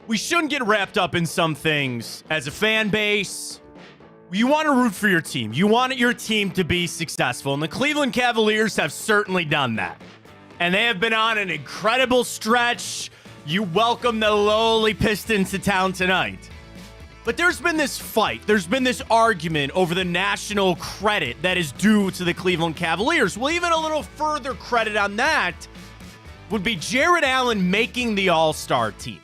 we shouldn't get wrapped up in some things as a fan base. You want to root for your team. You want your team to be successful. And the Cleveland Cavaliers have certainly done that. And they have been on an incredible stretch. You welcome the lowly Pistons to town tonight. But there's been this fight. There's been this argument over the national credit that is due to the Cleveland Cavaliers. Well, even a little further credit on that would be Jared Allen making the All-Star team.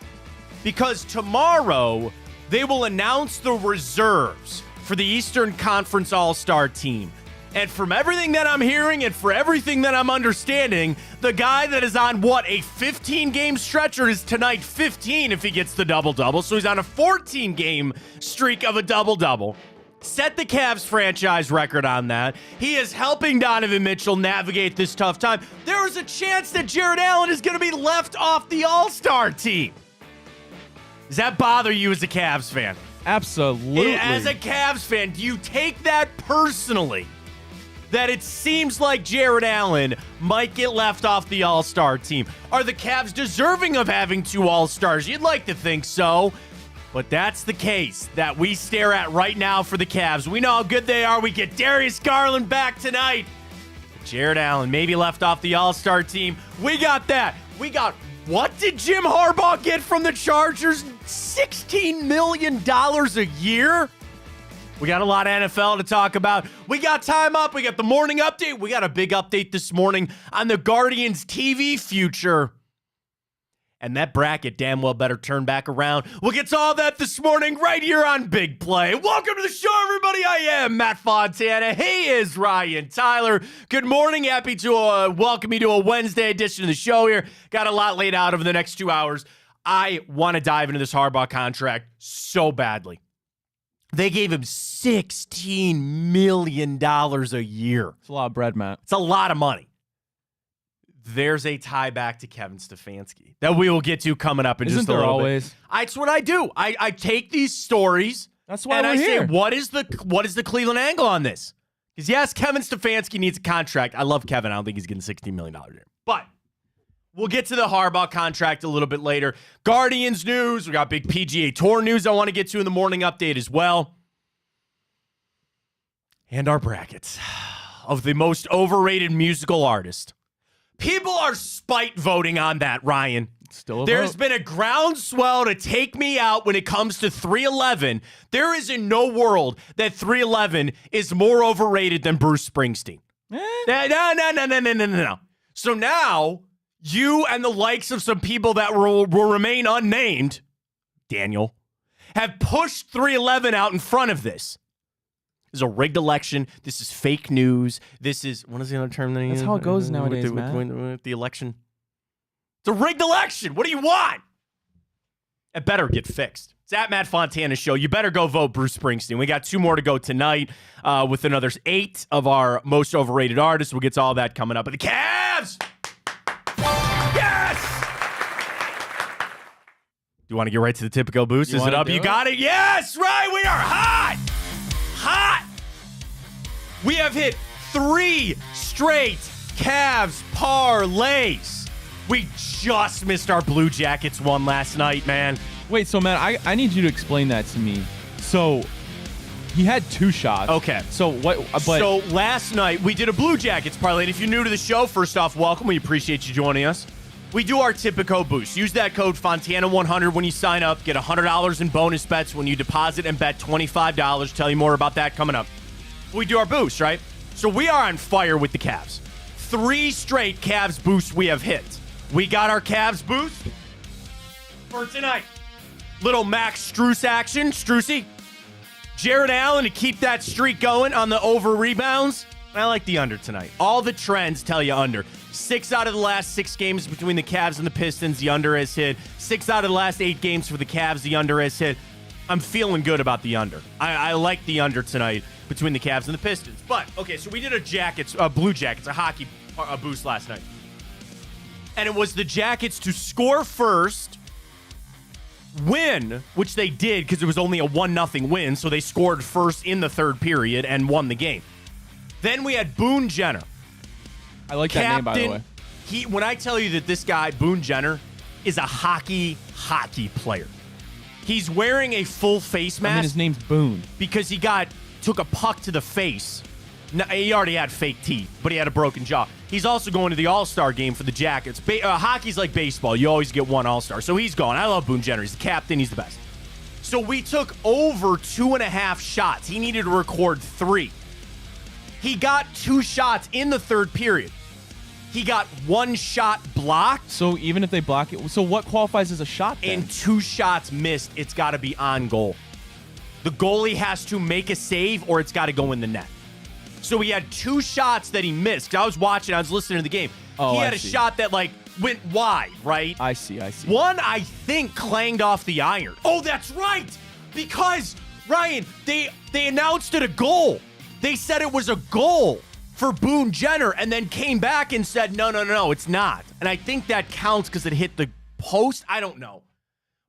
Because tomorrow, they will announce the reserves for the Eastern Conference All-Star team. And from everything that I'm hearing and for everything that I'm understanding, the guy that is on, a 15-game stretch, or is tonight 15 if he gets the double-double, so he's on a 14-game streak of a double-double. Set the Cavs franchise record on that. He is helping Donovan Mitchell navigate this tough time. There is a chance that Jared Allen is going to be left off the All-Star team. Does that bother you as a Cavs fan? Absolutely. As a Cavs fan, do you take that personally? That it seems like Jared Allen might get left off the All-Star team. Are the Cavs deserving of having 2 All-Stars? You'd like to think so. But that's the case that we stare at right now for the Cavs. We know how good they are. We get Darius Garland back tonight. Jared Allen maybe left off the All-Star team. We got that. What did Jim Harbaugh get from the Chargers? $16 million a year? We got a lot of NFL to talk about. We got time up. We got the morning update. We got a big update this morning on the Guardians TV future. And that bracket damn well better turn back around. We'll get to all that this morning right here on Big Play. Welcome to the show, everybody. I am Matt Fontana. He is Ryan Tyler. Good morning. Happy to welcome you to a Wednesday edition of the show here. Got a lot laid out over the next 2 hours. I want to dive into this Harbaugh contract so badly. They gave him $16 million a year. It's a lot of bread, Matt. It's a lot of money. There's a tie back to Kevin Stefanski that we will get to coming up in just a little always? bit. That's what I do. I take these stories. That's why and we're I here. say, what is the Cleveland angle on this? Because yes, Kevin Stefanski needs a contract. I love Kevin. I don't think he's getting $16 million a year. But we'll get to the Harbaugh contract a little bit later. Guardians news. We got big PGA Tour news I want to get to in the morning update as well. And our brackets of the most overrated musical artist. People are spite voting on that, Ryan. Still a There's vote. been a groundswell to take me out when it comes to 311. There is in no world that 311 is more overrated than Bruce Springsteen. No. So now, you and the likes of some people that will remain unnamed, Daniel, have pushed 311 out in front of this. This is a rigged election. This is fake news. This is, what is the other term? That's how it goes nowadays, with the election. It's a rigged election. What do you want? It better get fixed. It's at Matt Fontana Show. You better go vote Bruce Springsteen. We got 2 more to go tonight with another 8 of our most overrated artists. We'll get to all that coming up. But the Cavs! Yes! Do you want to get right to the typical boost? Is it up? You got it? Yes! Right! We are hot! Hot! We have hit 3 straight Cavs parlays. We just missed our Blue Jackets one last night, man. Wait, so Matt, I need you to explain that to me. So he had 2 shots. Okay. So what? But so last night we did a Blue Jackets parlay. And if you're new to the show, first off, welcome. We appreciate you joining us. We do our Tipico boost. Use that code Fontana100 when you sign up. Get $100 in bonus bets when you deposit and bet $25. Tell you more about that coming up. We do our boost, right? So we are on fire with the Cavs. 3 straight Cavs boosts we have hit. We got our Cavs boost for tonight. Little Max Strus action. Strusy. Jared Allen to keep that streak going on the over rebounds. I like the under tonight. All the trends tell you under. 6 out of the last 6 games between the Cavs and the Pistons, the under has hit. 6 out of the last 8 games for the Cavs, the under has hit. I'm feeling good about the under. I like the under tonight between the Cavs and the Pistons. But, okay, so we did a Blue Jackets, a hockey boost last night. And it was the Jackets to score first, win, which they did because it was only a 1-0 win, so they scored first in the 3rd period and won the game. Then we had Boone Jenner. I like that name, by the way. When I tell you that this guy, Boone Jenner, is a hockey player. He's wearing a full face mask. I mean, his name's Boone. Because he took a puck to the face. No, he already had fake teeth, but he had a broken jaw. He's also going to the All-Star game for the Jackets. Hockey's like baseball. You always get one All-Star. So he's going. I love Boone Jenner. He's the captain. He's the best. So we took over 2.5 shots. He needed to record 3. He got 2 shots in the third period. He got 1 shot blocked. So even if they block it, so what qualifies as a shot then? And 2 shots missed. It's got to be on goal. The goalie has to make a save or it's got to go in the net. So he had 2 shots that he missed. I was watching. I was listening to the game. Oh, he had a shot that, went wide, right? I see. One, I think, clanged off the iron. Oh, that's right. Because, Ryan, they announced it a goal. They said it was a goal for Boone Jenner and then came back and said, no, it's not. And I think that counts because it hit the post. I don't know.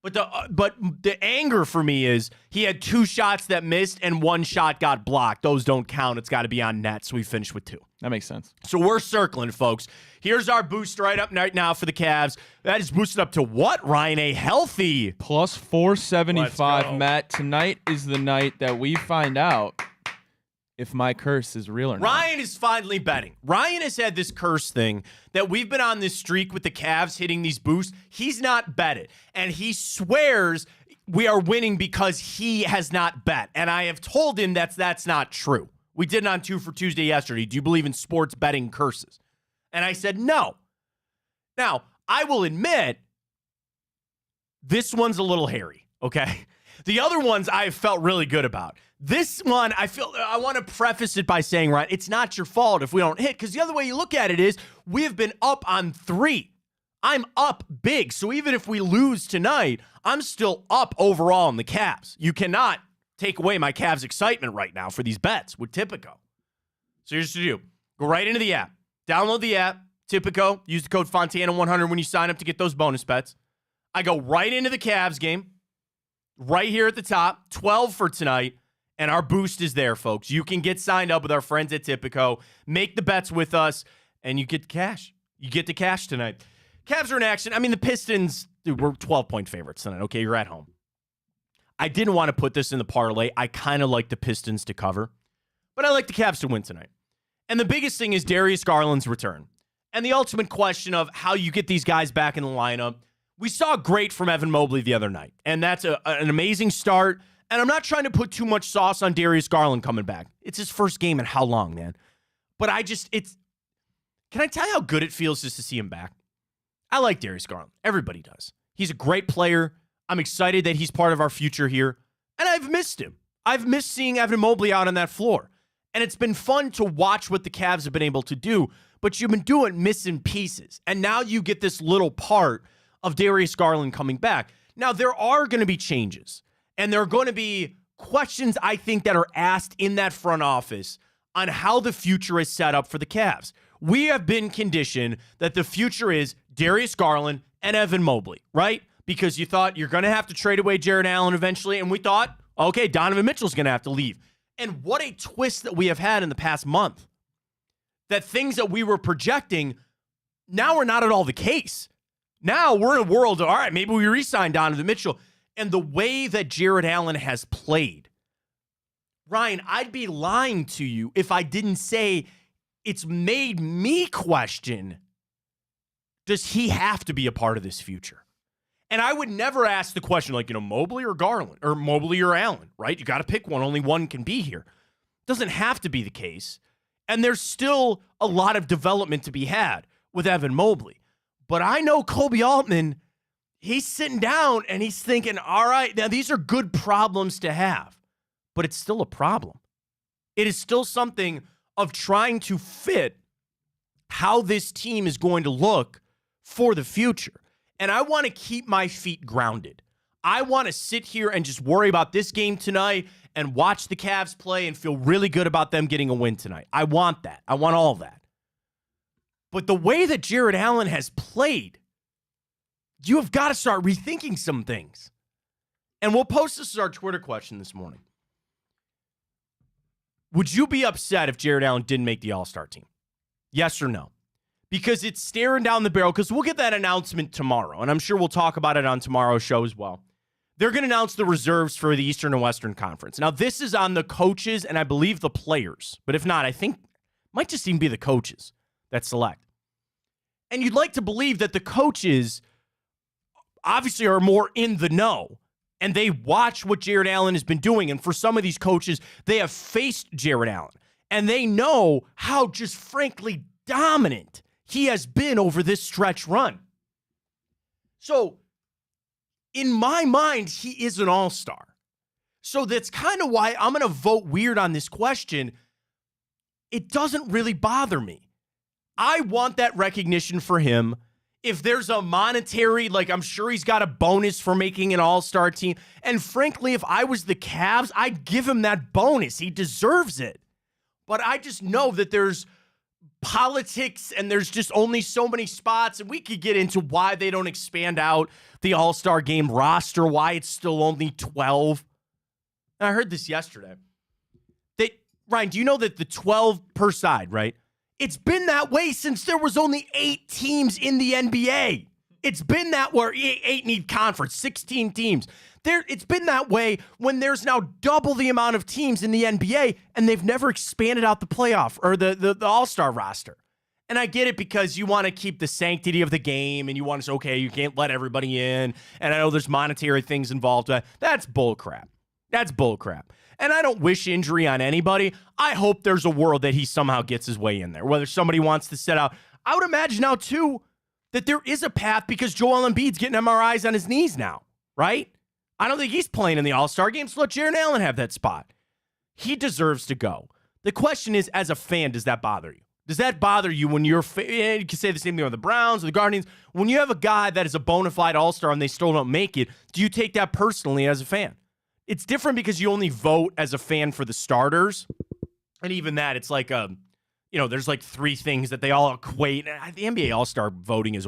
But the anger for me is he had 2 shots that missed and 1 shot got blocked. Those don't count. It's got to be on net. So we finished with 2. That makes sense. So we're circling, folks. Here's our boost right now for the Cavs. That is boosted up to what, Ryan? A healthy plus 475. Matt, tonight is the night that we find out if my curse is real or not. Ryan is finally betting. Ryan has had this curse thing that we've been on this streak with the Cavs hitting these boosts. He's not betted. And he swears we are winning because he has not bet. And I have told him that's not true. We did it on 2 for Tuesday yesterday. Do you believe in sports betting curses? And I said no. Now, I will admit, this one's a little hairy, okay? The other ones I felt really good about. This one, I want to preface it by saying, Ryan, it's not your fault if we don't hit, because the other way you look at it is we have been up on 3. I'm up big, so even if we lose tonight, I'm still up overall in the Cavs. You cannot take away my Cavs excitement right now for these bets with Tipico. So here's what you do. Go right into the app. Download the app, Tipico. Use the code Fontana100 when you sign up to get those bonus bets. I go right into the Cavs game, right here at the top, 12 for tonight. And our boost is there, folks. You can get signed up with our friends at Tipico, make the bets with us, and you get cash. You get the cash tonight. Cavs are in action. I mean, the Pistons, dude, we're 12-point favorites tonight. Okay, you're at home. I didn't want to put this in the parlay. I kind of like the Pistons to cover, but I like the Cavs to win tonight. And the biggest thing is Darius Garland's return. And the ultimate question of how you get these guys back in the lineup. We saw great from Evan Mobley the other night, and that's an amazing start. And I'm not trying to put too much sauce on Darius Garland coming back. It's his first game in how long, man? But can I tell you how good it feels just to see him back? I like Darius Garland. Everybody does. He's a great player. I'm excited that he's part of our future here. And I've missed him. I've missed seeing Evan Mobley out on that floor. And it's been fun to watch what the Cavs have been able to do. But you've been doing missing pieces. And now you get this little part of Darius Garland coming back. Now, there are going to be changes. And there are going to be questions, I think, that are asked in that front office on how the future is set up for the Cavs. We have been conditioned that the future is Darius Garland and Evan Mobley, right? Because you thought you're going to have to trade away Jared Allen eventually, and we thought, okay, Donovan Mitchell's going to have to leave. And what a twist that we have had in the past month. That things that we were projecting now are not at all the case. Now we're in a world of, all right, maybe we re-sign Donovan Mitchell. And the way that Jared Allen has played, Ryan, I'd be lying to you if I didn't say it's made me question, does he have to be a part of this future? And I would never ask the question like, Mobley or Garland, or Mobley or Allen, right? You got to pick one. Only one can be here. Doesn't have to be the case. And there's still a lot of development to be had with Evan Mobley. But I know Kobe Altman, he's sitting down and he's thinking, all right, now these are good problems to have, but it's still a problem. It is still something of trying to fit how this team is going to look for the future. And I want to keep my feet grounded. I want to sit here and just worry about this game tonight and watch the Cavs play and feel really good about them getting a win tonight. I want that. I want all that. But the way that Jared Allen has played, you have got to start rethinking some things. And we'll post this as our Twitter question this morning. Would you be upset if Jared Allen didn't make the All-Star team? Yes or no? Because it's staring down the barrel, because we'll get that announcement tomorrow, and I'm sure we'll talk about it on tomorrow's show as well. they're going to announce the reserves for the Eastern and Western Conference. Now, this is on the coaches and I believe the players. But if not, I think it might just even be the coaches that select. And you'd like to believe that the coaches obviously are more in the know. And they watch what Jared Allen has been doing. And for some of these coaches, they have faced Jared Allen. And they know how just frankly dominant he has been over this stretch run. So, in my mind, he is an all-star. So that's kind of why I'm going to vote weird on this question. It doesn't really bother me. I want that recognition for him. If there's a monetary, like I'm sure he's got a bonus for making an all-star team. And frankly, if I was the Cavs, I'd give him that bonus. He deserves it. But I just know that there's politics and there's just only so many spots. And we could get into why they don't expand out the all-star game roster, why it's still only 12. And I heard this yesterday. Ryan, do you know that the 12 per side, right? It's been that way since there was only 8 teams in the NBA. It's been that way. 8 need conference, 16 teams. It's been that way when there's now double the amount of teams in the NBA, and they've never expanded out the playoff or the all-star roster. And I get it because you want to keep the sanctity of the game, and you want to say, okay, you can't let everybody in. And I know there's monetary things involved. That's bullcrap. That's bullcrap. And I don't wish injury on anybody. I hope there's a world that he somehow gets his way in there, whether somebody wants to sit out. I would imagine now, too, that there is a path because Joel Embiid's getting MRIs on his knees now, right? I don't think he's playing in the All-Star game, so let Jared Allen have that spot. He deserves to go. The question is, as a fan, does that bother you? Does that bother you when you're you can say the same thing with the Browns or the Guardians. When you have a guy that is a bona fide All-Star and they still don't make it, do you take that personally as a fan? It's different because you only vote as a fan for the starters. And even that, it's like, there's like 3 things that they all equate. The NBA All-Star voting is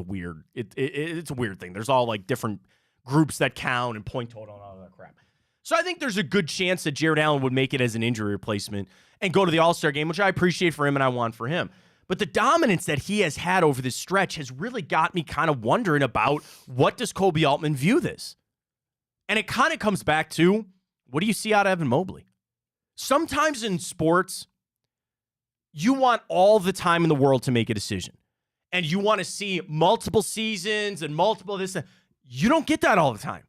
it's a weird thing. There's all like different groups that count and point total and all that crap. So I think there's a good chance that Jared Allen would make it as an injury replacement and go to the All-Star game, which I appreciate for him and I want for him. But the dominance that he has had over this stretch has really got me kind of wondering about what does Kobe Altman view this? And it kind of comes back to, what do you see out of Evan Mobley? Sometimes in sports, you want all the time in the world to make a decision. And you want to see multiple seasons and multiple this. You don't get that all the time.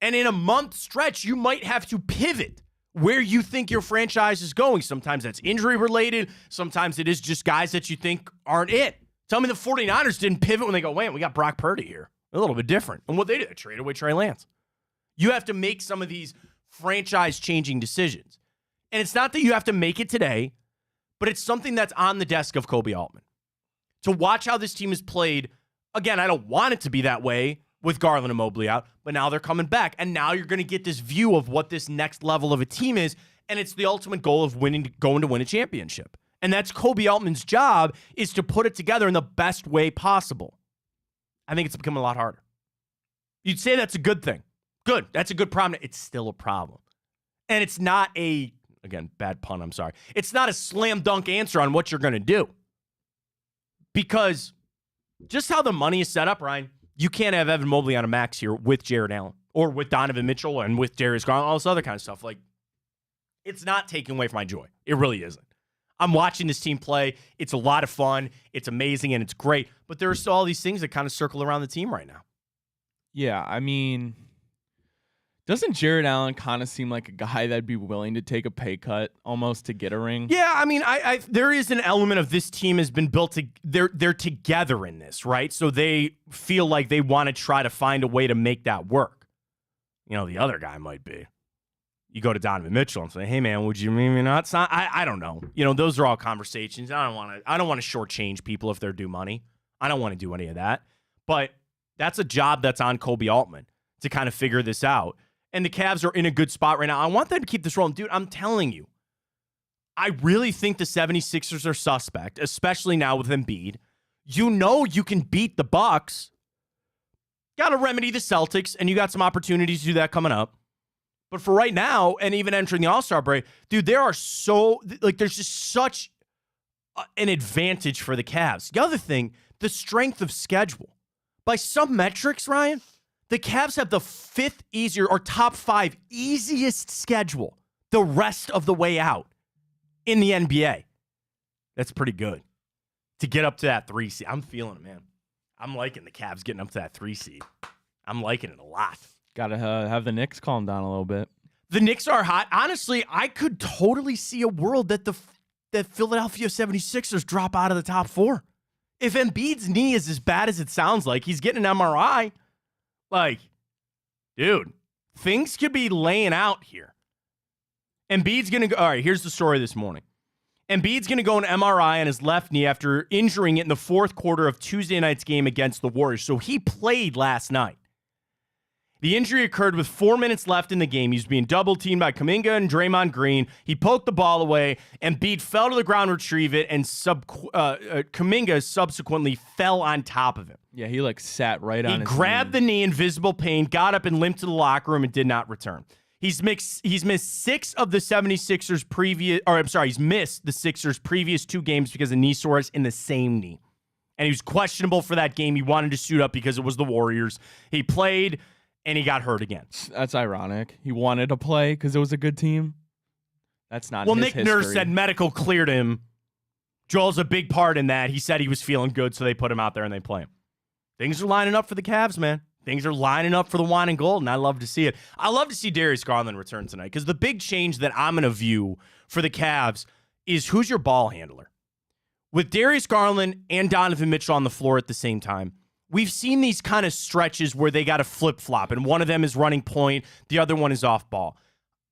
And in a month stretch, you might have to pivot where you think your franchise is going. Sometimes that's injury related. Sometimes it is just guys that you think aren't it. Tell me the 49ers didn't pivot when they go, wait, we got Brock Purdy here. A little bit different. And what they did, they traded away Trey Lance. You have to make some of these franchise-changing decisions. And it's not that you have to make it today, but it's something that's on the desk of Kobe Altman. To watch how this team is played, again, I don't want it to be that way with Garland and Mobley out, but now they're coming back. And now you're going to get this view of what this next level of a team is, and it's the ultimate goal of going to win a championship. And that's Kobe Altman's job, is to put it together in the best way possible. I think it's becoming a lot harder. You'd say that's a good thing. Good. That's a good problem. It's still a problem. And it's not again, bad pun, I'm sorry. It's not a slam dunk answer on what you're going to do. Because just how the money is set up, Ryan, you can't have Evan Mobley on a max here with Jared Allen or with Donovan Mitchell and with Darius Garland, all this other kind of stuff. Like, it's not taking away from my joy. It really isn't. I'm watching this team play. It's a lot of fun. It's amazing and it's great. But there are still all these things that kind of circle around the team right now. Yeah, I mean, doesn't Jared Allen kind of seem like a guy that'd be willing to take a pay cut almost to get a ring? Yeah, I mean, I there is an element of this team has been built to they're together in this, right? So they feel like they want to try to find a way to make that work. The other guy might be. You go to Donovan Mitchell and say, "Hey, man, would you maybe not sign?" I don't know. Those are all conversations. I don't want to shortchange people if they're due money. I don't want to do any of that. But that's a job that's on Kobe Altman to kind of figure this out. And the Cavs are in a good spot right now. I want them to keep this rolling. Dude, I'm telling you, I really think the 76ers are suspect, especially now with Embiid. You can beat the Bucks. Got to remedy the Celtics, and you got some opportunities to do that coming up. But for right now, and even entering the All-Star break, dude, there's just such an advantage for the Cavs. The other thing, the strength of schedule. By some metrics, Ryan, The Cavs have the 5th easier or top 5 easiest schedule the rest of the way out in the NBA. That's pretty good. To get up to that 3 seed. I'm feeling it, man. I'm liking the Cavs getting up to that 3 seed. I'm liking it a lot. Got to have the Knicks calm down a little bit. The Knicks are hot. Honestly, I could totally see a world that that Philadelphia 76ers drop out of the top 4. If Embiid's knee is as bad as it sounds like, he's getting an MRI. Like, dude, things could be laying out here. Embiid's going to go. All right, here's the story this morning. Embiid's going to go an MRI on his left knee after injuring it in the 4th quarter of Tuesday night's game against the Warriors. So he played last night. The injury occurred with 4 minutes left in the game. He was being double-teamed by Kuminga and Draymond Green. He poked the ball away. Embiid fell to the ground to retrieve it, and Kuminga subsequently fell on top of him. Yeah, he sat right on his knee. He grabbed the knee in visible pain, got up and limped to the locker room and did not return. He's missed 6 of the 76ers he's missed the Sixers' previous 2 games because of knee soreness in the same knee. And he was questionable for that game. He wanted to suit up because it was the Warriors. He played, and he got hurt again. That's ironic. He wanted to play because it was a good team. That's not his Nick history. Nurse said medical cleared him. Joel's a big part in that. He said he was feeling good, so they put him out there and they play him. Things are lining up for the Cavs, man. Things are lining up for the wine and gold, and I love to see it. I love to see Darius Garland return tonight because the big change that I'm going to view for the Cavs is who's your ball handler. With Darius Garland and Donovan Mitchell on the floor at the same time, we've seen these kind of stretches where they got to flip-flop, and one of them is running point, the other one is off ball.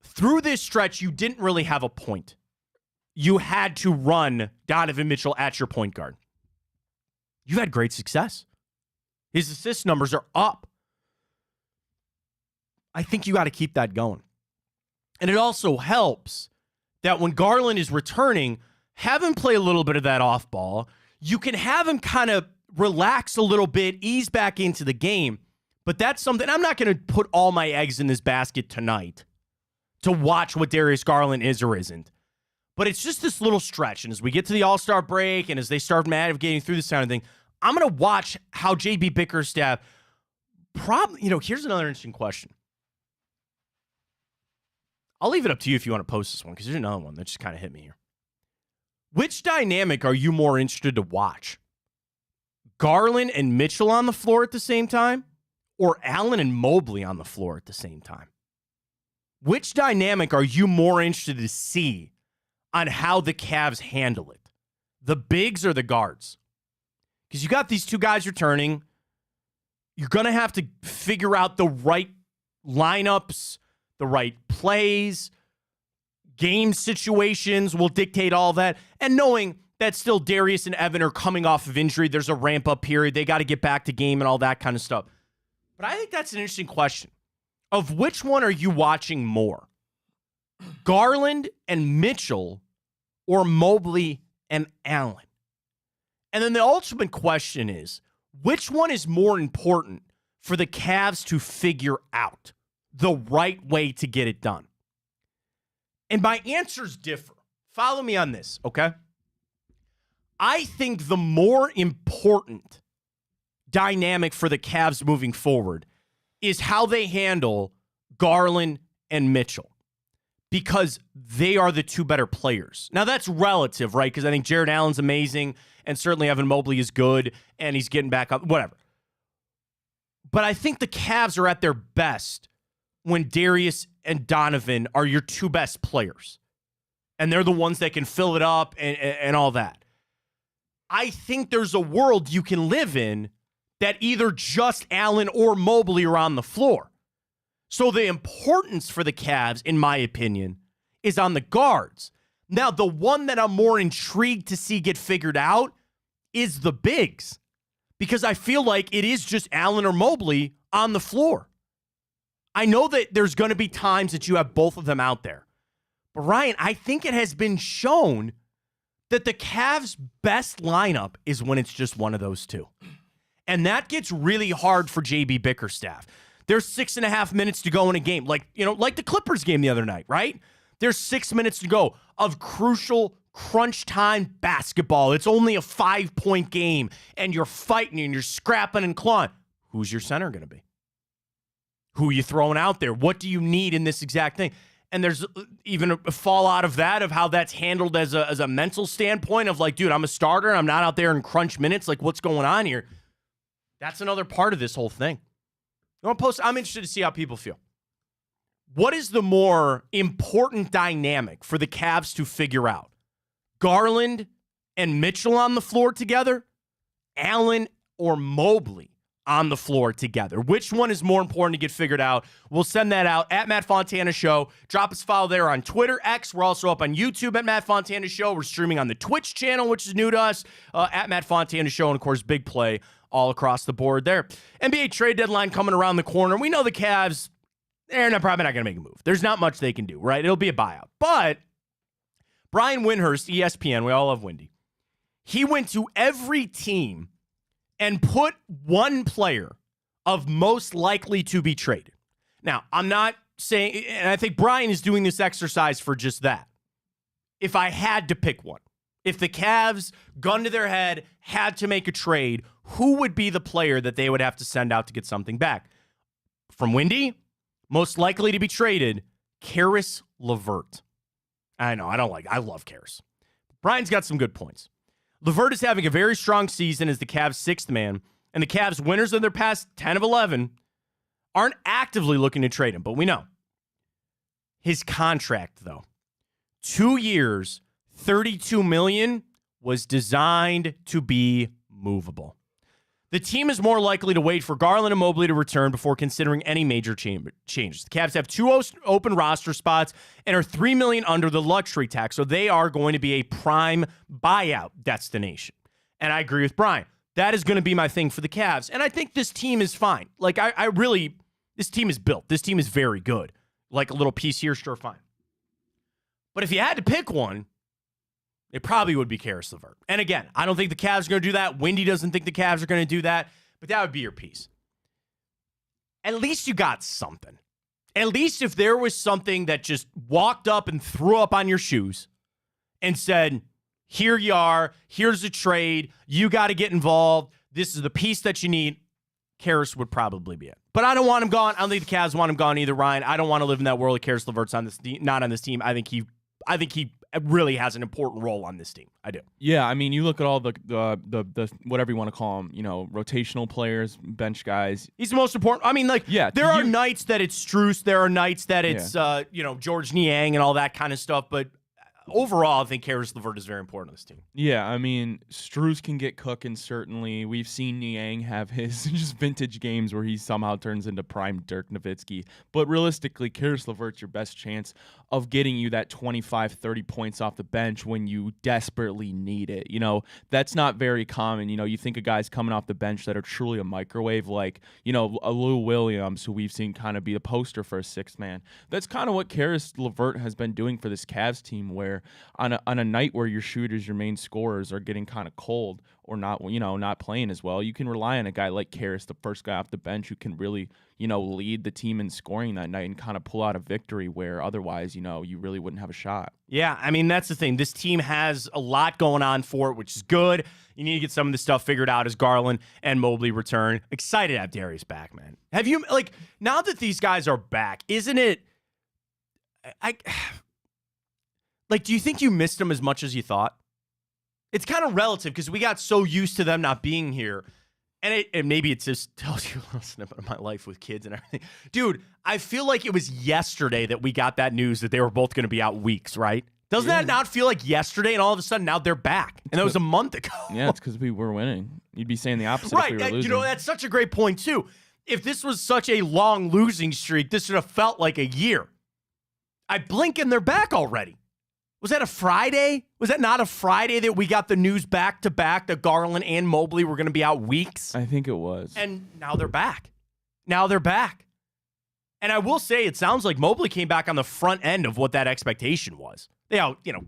Through this stretch, you didn't really have a point. You had to run Donovan Mitchell at your point guard. You had great success. His assist numbers are up. I think you got to keep that going. And it also helps that when Garland is returning, have him play a little bit of that off ball. You can have him kind of relax a little bit, ease back into the game. But that's something, I'm not going to put all my eggs in this basket tonight to watch what Darius Garland is or isn't. But it's just this little stretch. And as we get to the All-Star break and as they start navigating through this kind of thing, I'm going to watch how JB Bickerstaff here's another interesting question. I'll leave it up to you if you want to post this one because there's another one that just kind of hit me here. Which dynamic are you more interested to watch? Garland and Mitchell on the floor at the same time or Allen and Mobley on the floor at the same time? Which dynamic are you more interested to see on how the Cavs handle it? The bigs or the guards? Because you got these 2 guys returning. You're going to have to figure out the right lineups, the right plays, game situations will dictate all that. And knowing that still Darius and Evan are coming off of injury, there's a ramp-up period. They got to get back to game and all that kind of stuff. But I think that's an interesting question. Of which one are you watching more? Garland and Mitchell or Mobley and Allen? And then the ultimate question is, which one is more important for the Cavs to figure out the right way to get it done? And my answers differ. Follow me on this, okay? I think the more important dynamic for the Cavs moving forward is how they handle Garland and Mitchell because they are the 2 better players. Now, that's relative, right? Because I think Jared Allen's amazing, and certainly Evan Mobley is good, and he's getting back up, whatever. But I think the Cavs are at their best when Darius and Donovan are your 2 best players. And they're the ones that can fill it up and all that. I think there's a world you can live in that either just Allen or Mobley are on the floor. So the importance for the Cavs, in my opinion, is on the guards. Now, the one that I'm more intrigued to see get figured out is the bigs, because I feel like it is just Allen or Mobley on the floor. I know that there's going to be times that you have both of them out there. But Ryan, I think it has been shown that the Cavs' best lineup is when it's just one of those 2. And that gets really hard for JB Bickerstaff. There's 6.5 minutes to go in a game, like the Clippers game the other night, right? There's 6 minutes to go of crucial crunch time basketball. It's only a 5-point game, and you're fighting and you're scrapping and clawing. Who's your center going to be? Who are you throwing out there? What do you need in this exact thing? And there's even a fallout of that, of how that's handled as a mental standpoint of like, dude, I'm a starter. I'm not out there in crunch minutes. Like, what's going on here? That's another part of this whole thing. I'm interested to see how people feel. What is the more important dynamic for the Cavs to figure out? Garland and Mitchell on the floor together? Allen or Mobley on the floor together? Which one is more important to get figured out? We'll send that out at Matt Fontana Show. Drop us a follow there on Twitter, X. We're also up on YouTube at Matt Fontana Show. We're streaming on the Twitch channel, which is new to us, at Matt Fontana Show. And, of course, big play all across the board there. NBA trade deadline coming around the corner. We know the Cavs, they're probably not going to make a move. There's not much they can do, right? It'll be a buyout. But Brian Windhorst, ESPN, we all love Windy, he went to every team and put one player of most likely to be traded. Now, I'm not saying, and I think Brian is doing this exercise for just that. If I had to pick one, if the Cavs, gun to their head, had to make a trade, who would be the player that they would have to send out to get something back? From Windy, most likely to be traded, Caris LeVert. I know, I love Caris. Brian's got some good points. LeVert is having a very strong season as the Cavs' sixth man, and the Cavs, winners of their past 10 of 11, aren't actively looking to trade him, but we know. His contract, though, 2 years, $32 million, was designed to be movable. The team is more likely to wait for Garland and Mobley to return before considering any major changes. The Cavs have 2 open roster spots and are $3 million under the luxury tax, so they are going to be a prime buyout destination. And I agree with Brian. That is going to be my thing for the Cavs. And I think this team is fine. Like, this team is built. This team is very good. Like a little piece here, sure, fine. But if you had to pick one, it probably would be Caris LeVert. And again, I don't think the Cavs are going to do that. Windy doesn't think the Cavs are going to do that. But that would be your piece. At least you got something. At least if there was something that just walked up and threw up on your shoes and said, here you are, here's a trade, you got to get involved, this is the piece that you need, Caris would probably be it. But I don't want him gone. I don't think the Cavs want him gone either, Ryan. I don't want to live in that world of Caris LeVert's on this not on this team. I think he really has an important role on this team. I do. Yeah, I mean, you look at all the whatever you want to call them, rotational players, bench guys. He's the most important. I mean, there are nights that it's Strus. There are nights that it's, George Niang and all that kind of stuff. But overall, I think Caris LeVert is very important to this team. Yeah, I mean, Strus can get cooking, certainly. We've seen Niang have his just vintage games where he somehow turns into prime Dirk Nowitzki. But realistically, Caris LeVert's your best chance of getting you that 25, 30 points off the bench when you desperately need it. That's not very common. You think of guys coming off the bench that are truly a microwave, like, a Lou Williams, who we've seen kind of be the poster for a sixth man. That's kind of what Caris LeVert has been doing for this Cavs team, where on a night where your shooters, your main scorers, are getting kind of cold or not playing as well, you can rely on a guy like Caris, the first guy off the bench, who can really, lead the team in scoring that night and kind of pull out a victory where otherwise, you really wouldn't have a shot. Yeah, I mean, that's the thing. This team has a lot going on for it, which is good. You need to get some of this stuff figured out as Garland and Mobley return. Excited to have Darius back, man. Have you, now that these guys are back, isn't it, do you think you missed them as much as you thought? It's kind of relative because we got so used to them not being here. And maybe it just tells you a little snippet of my life with kids and everything. Dude, I feel like it was yesterday that we got that news that they were both going to be out weeks, right? Doesn't that not feel like yesterday, and all of a sudden now they're back? And that was a month ago. Yeah, it's because we were winning. You'd be saying the opposite if we were losing. That's such a great point, too. If this was such a long losing streak, this should have felt like a year. I blink and they're back already. Was that a Friday? Was that not a Friday that we got the news back-to-back that Garland and Mobley were going to be out weeks? I think it was. And now they're back. And I will say, it sounds like Mobley came back on the front end of what that expectation was.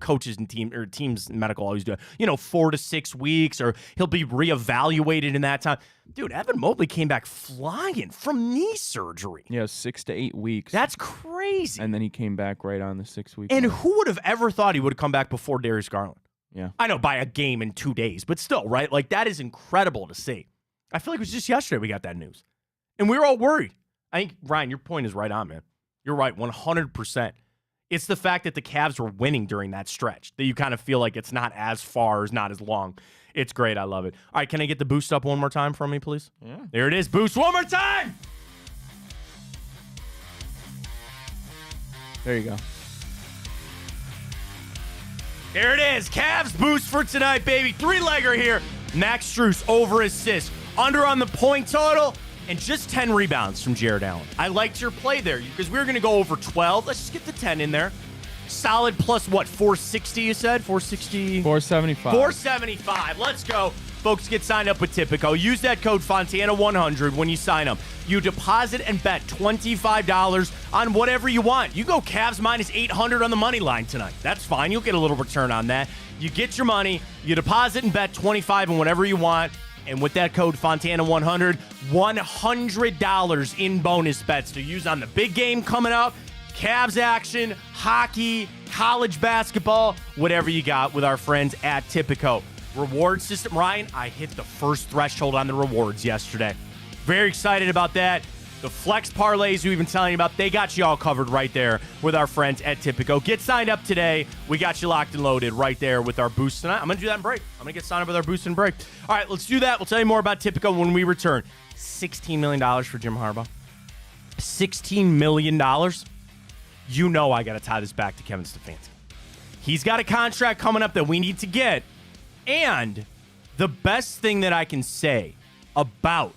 Coaches and teams medical always do 4 to 6 weeks, or he'll be reevaluated in that time. Dude, Evan Mobley came back flying from knee surgery. Yeah, 6 to 8 weeks. That's crazy. And then he came back right on the 6 weeks. And who would have ever thought he would have come back before Darius Garland? Yeah. I know, by a game in 2 days, but still, right? That is incredible to see. I feel like it was just yesterday we got that news. And we were all worried. I think, Ryan, your point is right on, man. You're right, 100%. It's the fact that the Cavs were winning during that stretch that you kind of feel like it's not as far, it's not as long. It's great. I love it. All right, can I get the boost up one more time from me, please? Yeah. There it is. Boost one more time. There you go. There it is. Cavs boost for tonight, baby. 3-legger here. Max Strus over assist. Under on the point total. And just 10 rebounds from Jared Allen. I liked your play there because we were going to go over 12. Let's just get the 10 in there. Solid plus what, 460 you said? 460? 475. 475. Let's go. Folks, get signed up with Tipico. Use that code Fontana100 when you sign up. You deposit and bet $25 on whatever you want. You go Cavs minus 800 on the money line tonight. That's fine. You'll get a little return on that. You get your money. You deposit and bet $25 on whatever you want. And with that code Fontana100, $100 in bonus bets to use on the big game coming up. Cavs action, hockey, college basketball, whatever you got with our friends at Tipico. Reward system, Ryan, I hit the first threshold on the rewards yesterday. Very excited about that. The flex parlays we've been telling you about, they got you all covered right there with our friends at Tipico. Get signed up today. We got you locked and loaded right there with our boost tonight. I'm going to do that in break. I'm going to get signed up with our boost and break. All right, let's do that. We'll tell you more about Tipico when we return. $16 million for Jim Harbaugh. $16 million. You know I got to tie this back to Kevin Stefanski. He's got a contract coming up that we need to get. And the best thing that I can say about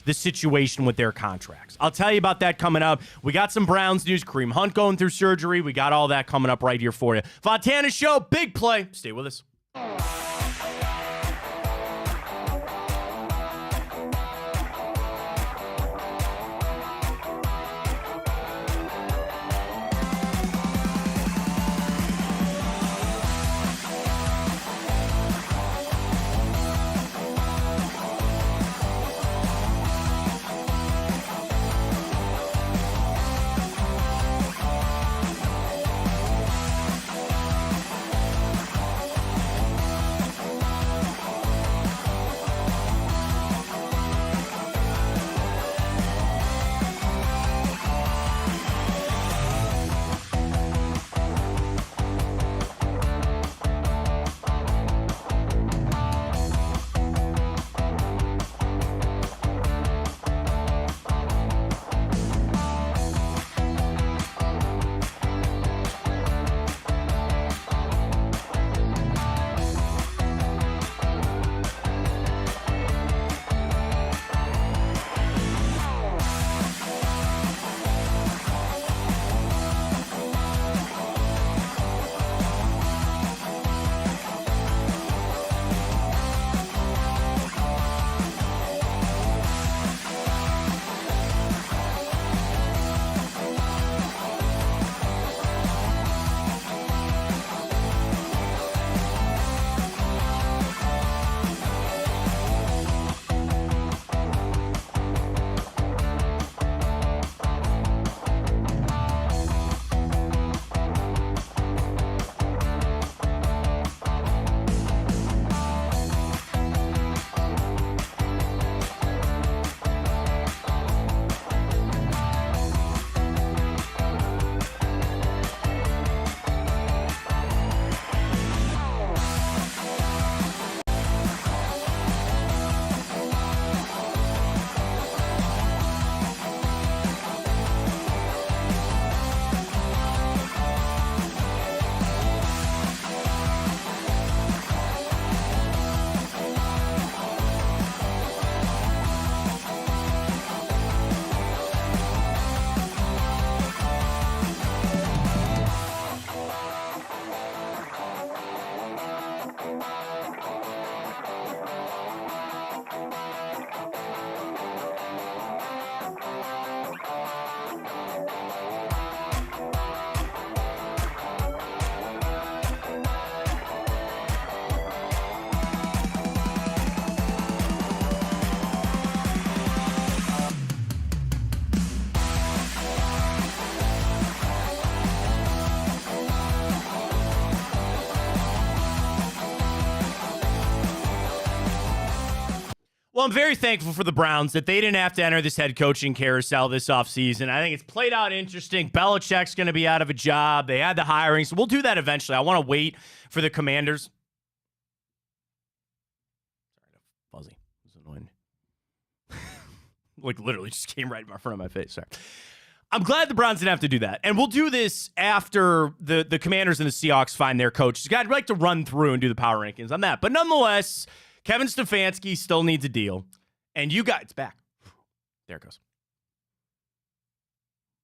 the situation with their contracts, I'll tell you about that coming up. We got some Browns news. Kareem Hunt going through surgery. We got all that coming up right here for you. Fontana Show, big play. Stay with us. Well, I'm very thankful for the Browns that they didn't have to enter this head coaching carousel this offseason. I think it's played out interesting. Belichick's going to be out of a job. They had the hiring, so we'll do that eventually. I want to wait for the Commanders. Sorry, fuzzy. It was annoying. Like, literally just came right in front of my face. Sorry. I'm glad the Browns didn't have to do that. And we'll do this after the Commanders and the Seahawks find their coaches. I'd like to run through and do the power rankings on that. But nonetheless, Kevin Stefanski still needs a deal. And you got it's back. There it goes.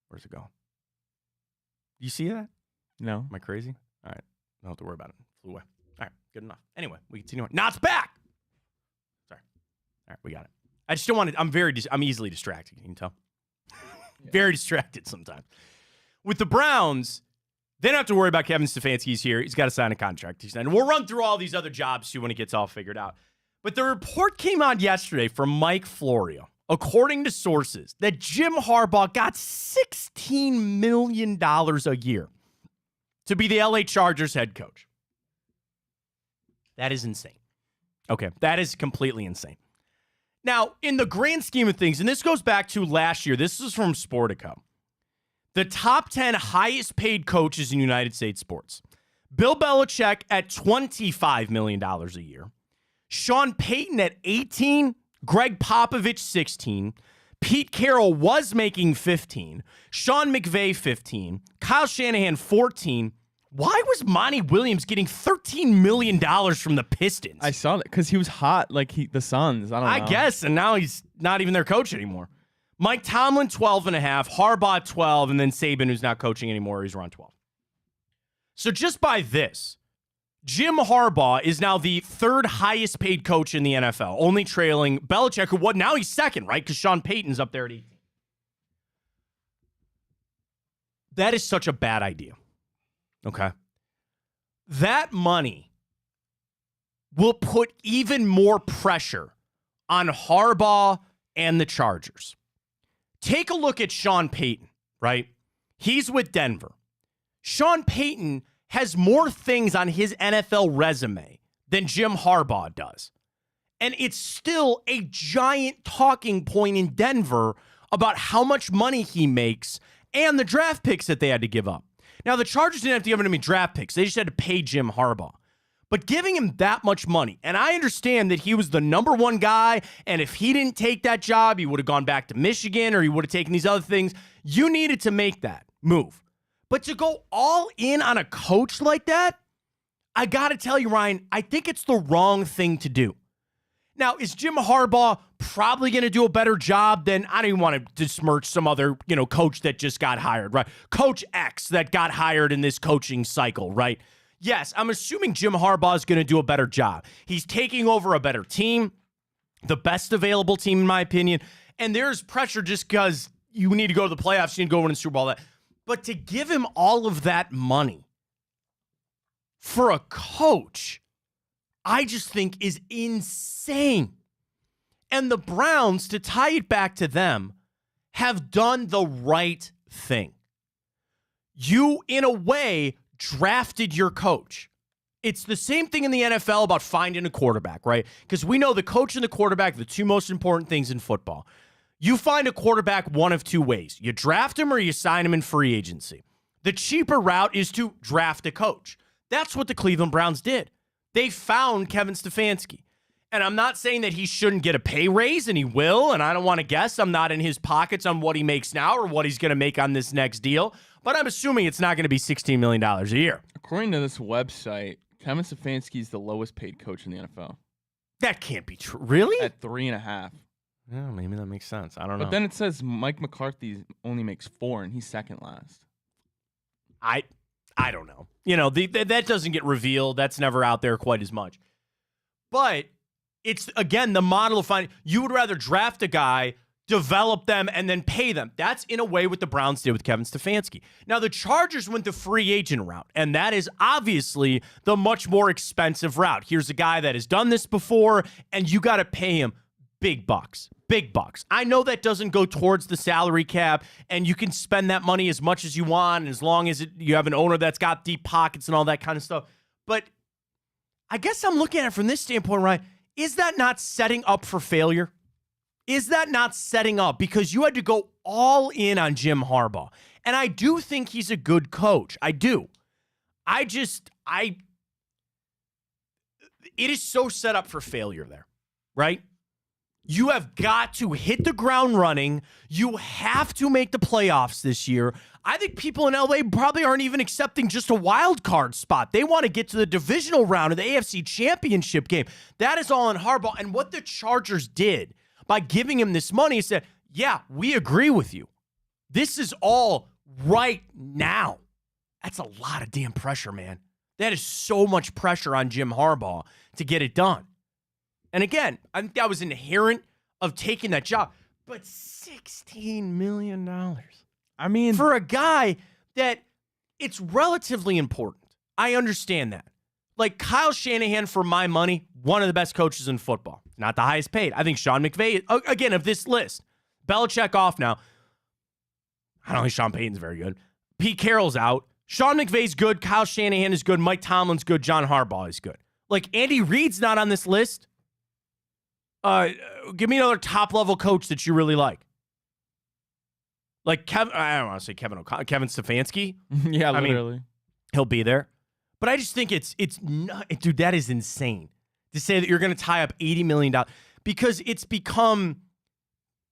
Where's it going? You see that? No. Am I crazy? All right. Don't have to worry about it. Flew away. All right. Good enough. Anyway, we continue on. Now it's back. Sorry. All right. We got it. I just don't want to. I'm easily distracted. You can tell. Very distracted sometimes. With the Browns, they don't have to worry about Kevin Stefanski's here. He's got to sign a contract. And we'll run through all these other jobs too when it gets all figured out. But the report came out yesterday from Mike Florio, according to sources, that Jim Harbaugh got $16 million a year to be the LA Chargers head coach. That is insane. Okay, that is completely insane. Now, in the grand scheme of things, and this goes back to last year, this is from Sportico, the top 10 highest paid coaches in United States sports. Bill Belichick at $25 million a year. Sean Payton at 18, Greg Popovich 16, Pete Carroll was making 15, Sean McVay 15, Kyle Shanahan 14. Why was Monty Williams getting $13 million from the Pistons? I saw that because he was hot, like the Suns. I don't know. I guess, and now he's not even their coach anymore. Mike Tomlin, 12.5, Harbaugh, 12, and then Saban, who's not coaching anymore, he's around 12. So just by this, Jim Harbaugh is now the third highest paid coach in the NFL, only trailing Belichick, who now he's second, right? Because Sean Payton's up there at 18. That is such a bad idea. Okay. That money will put even more pressure on Harbaugh and the Chargers. Take a look at Sean Payton, right? He's with Denver. Sean Payton has more things on his NFL resume than Jim Harbaugh does. And it's still a giant talking point in Denver about how much money he makes and the draft picks that they had to give up. Now, the Chargers didn't have to give him any draft picks. They just had to pay Jim Harbaugh. But giving him that much money, and I understand that he was the number one guy, and if he didn't take that job, he would have gone back to Michigan or he would have taken these other things. You needed to make that move. But to go all in on a coach like that, I got to tell you, Ryan, I think it's the wrong thing to do. Now, is Jim Harbaugh probably going to do a better job than, I don't even want to besmirch some other, coach that just got hired, right? Coach X that got hired in this coaching cycle, right? Yes, I'm assuming Jim Harbaugh is going to do a better job. He's taking over a better team, the best available team, in my opinion. And there's pressure just because you need to go to the playoffs, you need to go win a Super Bowl. But to give him all of that money for a coach, I just think is insane. And the Browns, to tie it back to them, have done the right thing. You, in a way, drafted your coach. It's the same thing in the NFL about finding a quarterback, right? Because we know the coach and the quarterback are the two most important things in football. You find a quarterback one of two ways. You draft him or you sign him in free agency. The cheaper route is to draft a coach. That's what the Cleveland Browns did. They found Kevin Stefanski. And I'm not saying that he shouldn't get a pay raise, and he will, and I don't want to guess. I'm not in his pockets on what he makes now or what he's going to make on this next deal. But I'm assuming it's not going to be $16 million a year. According to this website, Kevin Stefanski is the lowest paid coach in the NFL. That can't be true. Really? At 3.5. Yeah, maybe that makes sense. I don't know. But then it says Mike McCarthy only makes 4, and he's second last. I don't know. That doesn't get revealed. That's never out there quite as much. But it's, again, the model of finding. You would rather draft a guy, develop them, and then pay them. That's, in a way, what the Browns did with Kevin Stefanski. Now, the Chargers went the free agent route, and that is obviously the much more expensive route. Here's a guy that has done this before, and you got to pay him big bucks. Big bucks. I know that doesn't go towards the salary cap, and you can spend that money as much as you want, as long as you have an owner that's got deep pockets and all that kind of stuff. But I guess I'm looking at it from this standpoint, right? is that not setting up for failure? Is that not setting up? Because you had to go all in on Jim Harbaugh. And I do think he's a good coach. I do. It is so set up for failure there, right? You have got to hit the ground running. You have to make the playoffs this year. I think people in LA probably aren't even accepting just a wild card spot. They want to get to the divisional round of the AFC Championship game. That is all in Harbaugh. And what the Chargers did by giving him this money is said, yeah, we agree with you. This is all right now. That's a lot of damn pressure, man. That is so much pressure on Jim Harbaugh to get it done. And again, I think that was inherent of taking that job. But $16 million. I mean, for a guy that it's relatively important. I understand that. Like Kyle Shanahan, for my money, one of the best coaches in football. Not the highest paid. I think Sean McVay, again, of this list. Belichick off now. I don't think Sean Payton's very good. Pete Carroll's out. Sean McVay's good. Kyle Shanahan is good. Mike Tomlin's good. John Harbaugh is good. Like Andy Reid's not on this list. Give me another top-level coach that you really like. Like I don't want to say Kevin O'Connell, Kevin Stefanski. Yeah, literally. I mean, he'll be there. But I just think it's not, dude, that is insane to say that you're going to tie up $80 million because it's become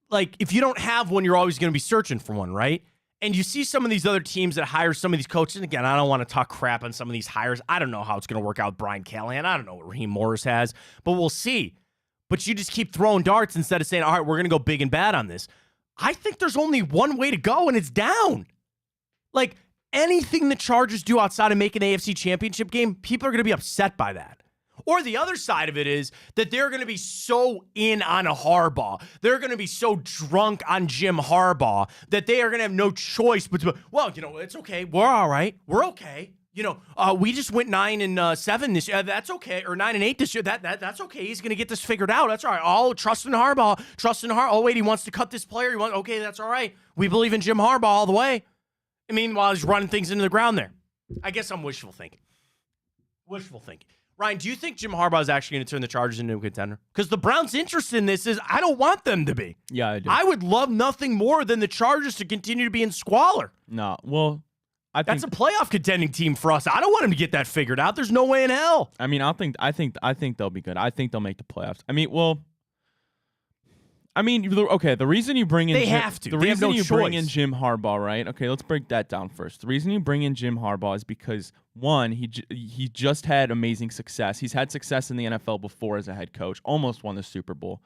like if you don't have one, you're always going to be searching for one, right? And you see some of these other teams that hire some of these coaches. And again, I don't want to talk crap on some of these hires. I don't know how it's going to work out with Brian Callahan. I don't know what Raheem Morris has, but we'll see. But you just keep throwing darts instead of saying, all right, we're going to go big and bad on this. I think there's only one way to go, and it's down. Like, anything the Chargers do outside of making the AFC Championship game, people are going to be upset by that. Or the other side of it is that they're going to be so in on a Harbaugh. They're going to be so drunk on Jim Harbaugh that they are going to have no choice but to, well, you know, it's okay. We're all right. We're okay. You know, we just went 9-7 this year. That's okay. Or 9-8 this year. That's okay. He's going to get this figured out. That's all right. Oh, trust in Harbaugh. Trust in Harbaugh. Oh, wait, he wants to cut this player. Okay, that's all right. We believe in Jim Harbaugh all the way. I mean, while he's running things into the ground there. I guess I'm wishful thinking. Wishful thinking. Ryan, do you think Jim Harbaugh is actually going to turn the Chargers into a contender? Because the Browns' interest in this is I don't want them to be. Yeah, I do. I would love nothing more than the Chargers to continue to be in squalor. No, well, that's a playoff contending team for us. I don't want them to get that figured out. There's no way in hell. I mean, I think they'll be good. I think they'll make the playoffs. Okay, the reason you bring in bring in Jim Harbaugh, right? Okay, let's break that down first. The reason you bring in Jim Harbaugh is because one, he just had amazing success. He's had success in the NFL before as a head coach. Almost won the Super Bowl.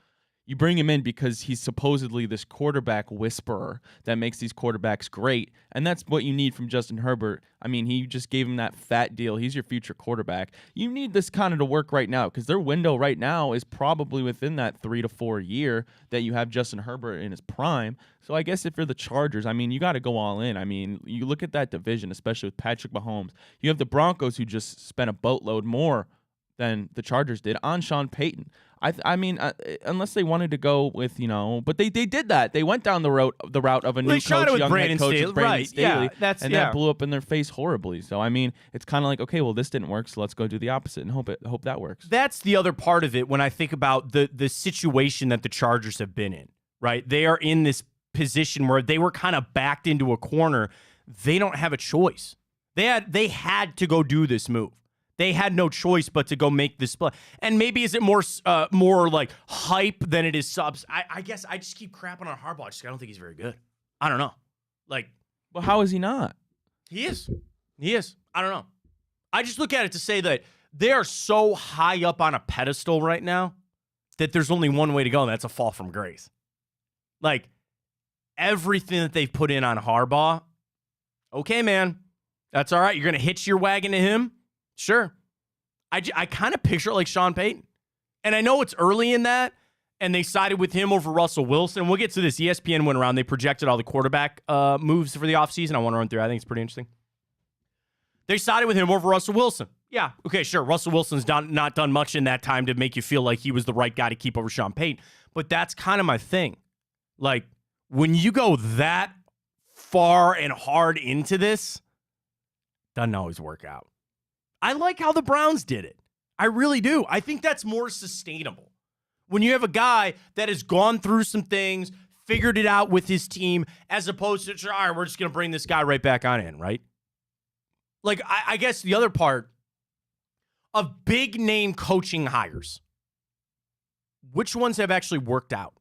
You bring him in because he's supposedly this quarterback whisperer that makes these quarterbacks great, and that's what you need from Justin Herbert. I mean, he just gave him that fat deal. He's your future quarterback. You need this kind of to work right now because their window right now is probably within that 3 to 4 year that you have Justin Herbert in his prime. So I guess if you're the Chargers, I mean, you got to go all in. I mean, you look at that division, especially with Patrick Mahomes. You have the Broncos who just spent a boatload more than the Chargers did on Sean Payton. I mean, unless they wanted to go with, but they did that. They went down the route of a new coach, young head coach, Brandon Staley, and that blew up in their face horribly. So, I mean, it's kind of like, okay, well, this didn't work, so let's go do the opposite and hope that works. That's the other part of it when I think about the situation that the Chargers have been in, right? They are in this position where they were kind of backed into a corner. They don't have a choice. They had to go do this move. They had no choice but to go make this play. And maybe is it more like hype than it is subs? I guess I just keep crapping on Harbaugh. I don't think he's very good. I don't know. Well, how is he not? He is. I don't know. I just look at it to say that they are so high up on a pedestal right now that there's only one way to go, and that's a fall from grace. Like, everything that they've put in on Harbaugh, okay, man, that's all right. You're going to hitch your wagon to him? Sure. I kind of picture it like Sean Payton. And I know it's early in that, and they sided with him over Russell Wilson. We'll get to this. ESPN went around. They projected all the quarterback moves for the offseason. I want to run through. I think it's pretty interesting. They sided with him over Russell Wilson. Yeah, okay, sure. Russell Wilson's not done much in that time to make you feel like he was the right guy to keep over Sean Payton. But that's kind of my thing. Like, when you go that far and hard into this, doesn't always work out. I like how the Browns did it. I really do. I think that's more sustainable. When you have a guy that has gone through some things, figured it out with his team, as opposed to, all right, we're just going to bring this guy right back on in, right? Like, I guess the other part of big name coaching hires, which ones have actually worked out?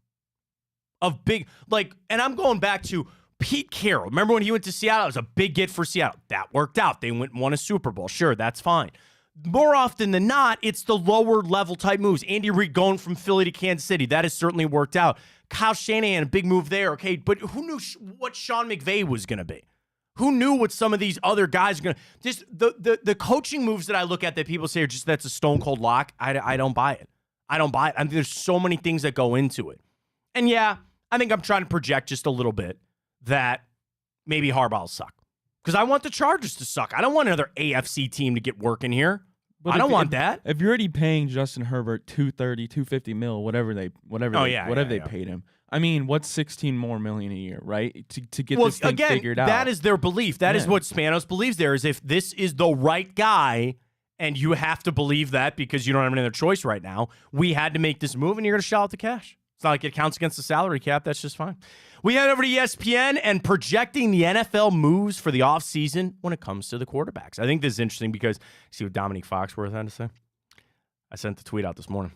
Of big, like, and I'm going back to Pete Carroll. Remember when he went to Seattle? It was a big get for Seattle. That worked out. They went and won a Super Bowl. Sure, that's fine. More often than not, it's the lower level type moves. Andy Reid going from Philly to Kansas City. That has certainly worked out. Kyle Shanahan, a big move there. Okay, but who knew what Sean McVay was going to be? Who knew what some of these other guys are going to... Just the coaching moves that I look at that people say are just that's a stone cold lock. I don't buy it. I don't buy it. I mean, there's so many things that go into it. And yeah, I think I'm trying to project just a little bit that maybe Harbaugh will suck. Because I want the Chargers to suck. I don't want another AFC team to get working here. But I don't want that. If you're already paying Justin Herbert $230, $250 mil, whatever they paid him. I mean, what's 16 more million a year, right? To get this thing figured out. That is their belief. That is what Spanos believes there is if this is the right guy, and you have to believe that because you don't have any other choice right now, we had to make this move and you're going to shell out the cash. It's not like it counts against the salary cap. That's just fine. We head over to ESPN and projecting the NFL moves for the offseason when it comes to the quarterbacks. I think this is interesting because see what Dominique Foxworth had to say? I sent the tweet out this morning.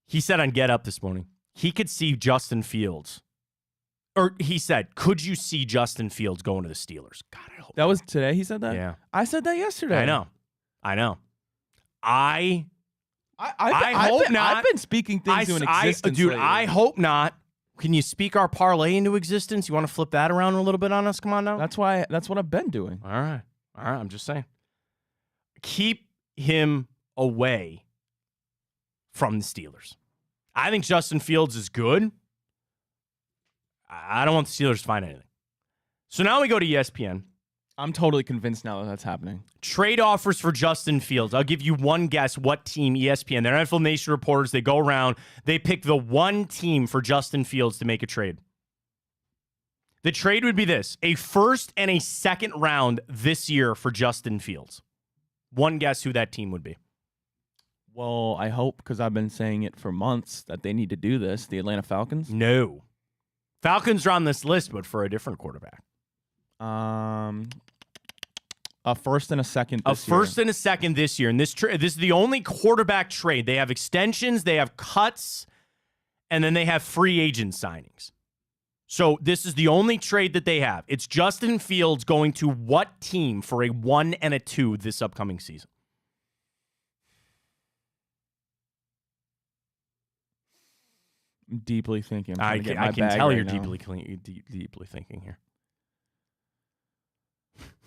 He said on Get Up this morning, he could see Justin Fields. Or he said, could you see Justin Fields going to the Steelers? God, I hope that was today he said that? Yeah. I said that yesterday. I know. I hope not. I've been speaking things into existence dude, lately. I hope not. Can you speak our parlay into existence? You want to flip that around a little bit on us? Come on now. That's what I've been doing. All right. I'm just saying. Keep him away from the Steelers. I think Justin Fields is good. I don't want the Steelers to find anything. So now we go to ESPN. I'm totally convinced now that that's happening. Trade offers for Justin Fields. I'll give you one guess what team ESPN. They're NFL Nation reporters. They go around. They pick the one team for Justin Fields to make a trade. The trade would be this: a first and a second round this year for Justin Fields. One guess who that team would be. Well, I hope, because I've been saying it for months, that they need to do this. The Atlanta Falcons? No. Falcons are on this list, but for a different quarterback. A first and a second this year. A first and a second this year. And this is the only quarterback trade. They have extensions, they have cuts, and then they have free agent signings. So this is the only trade that they have. It's Justin Fields going to what team for a 1 and a 2 this upcoming season? I'm deeply thinking. I can tell you're deeply thinking here.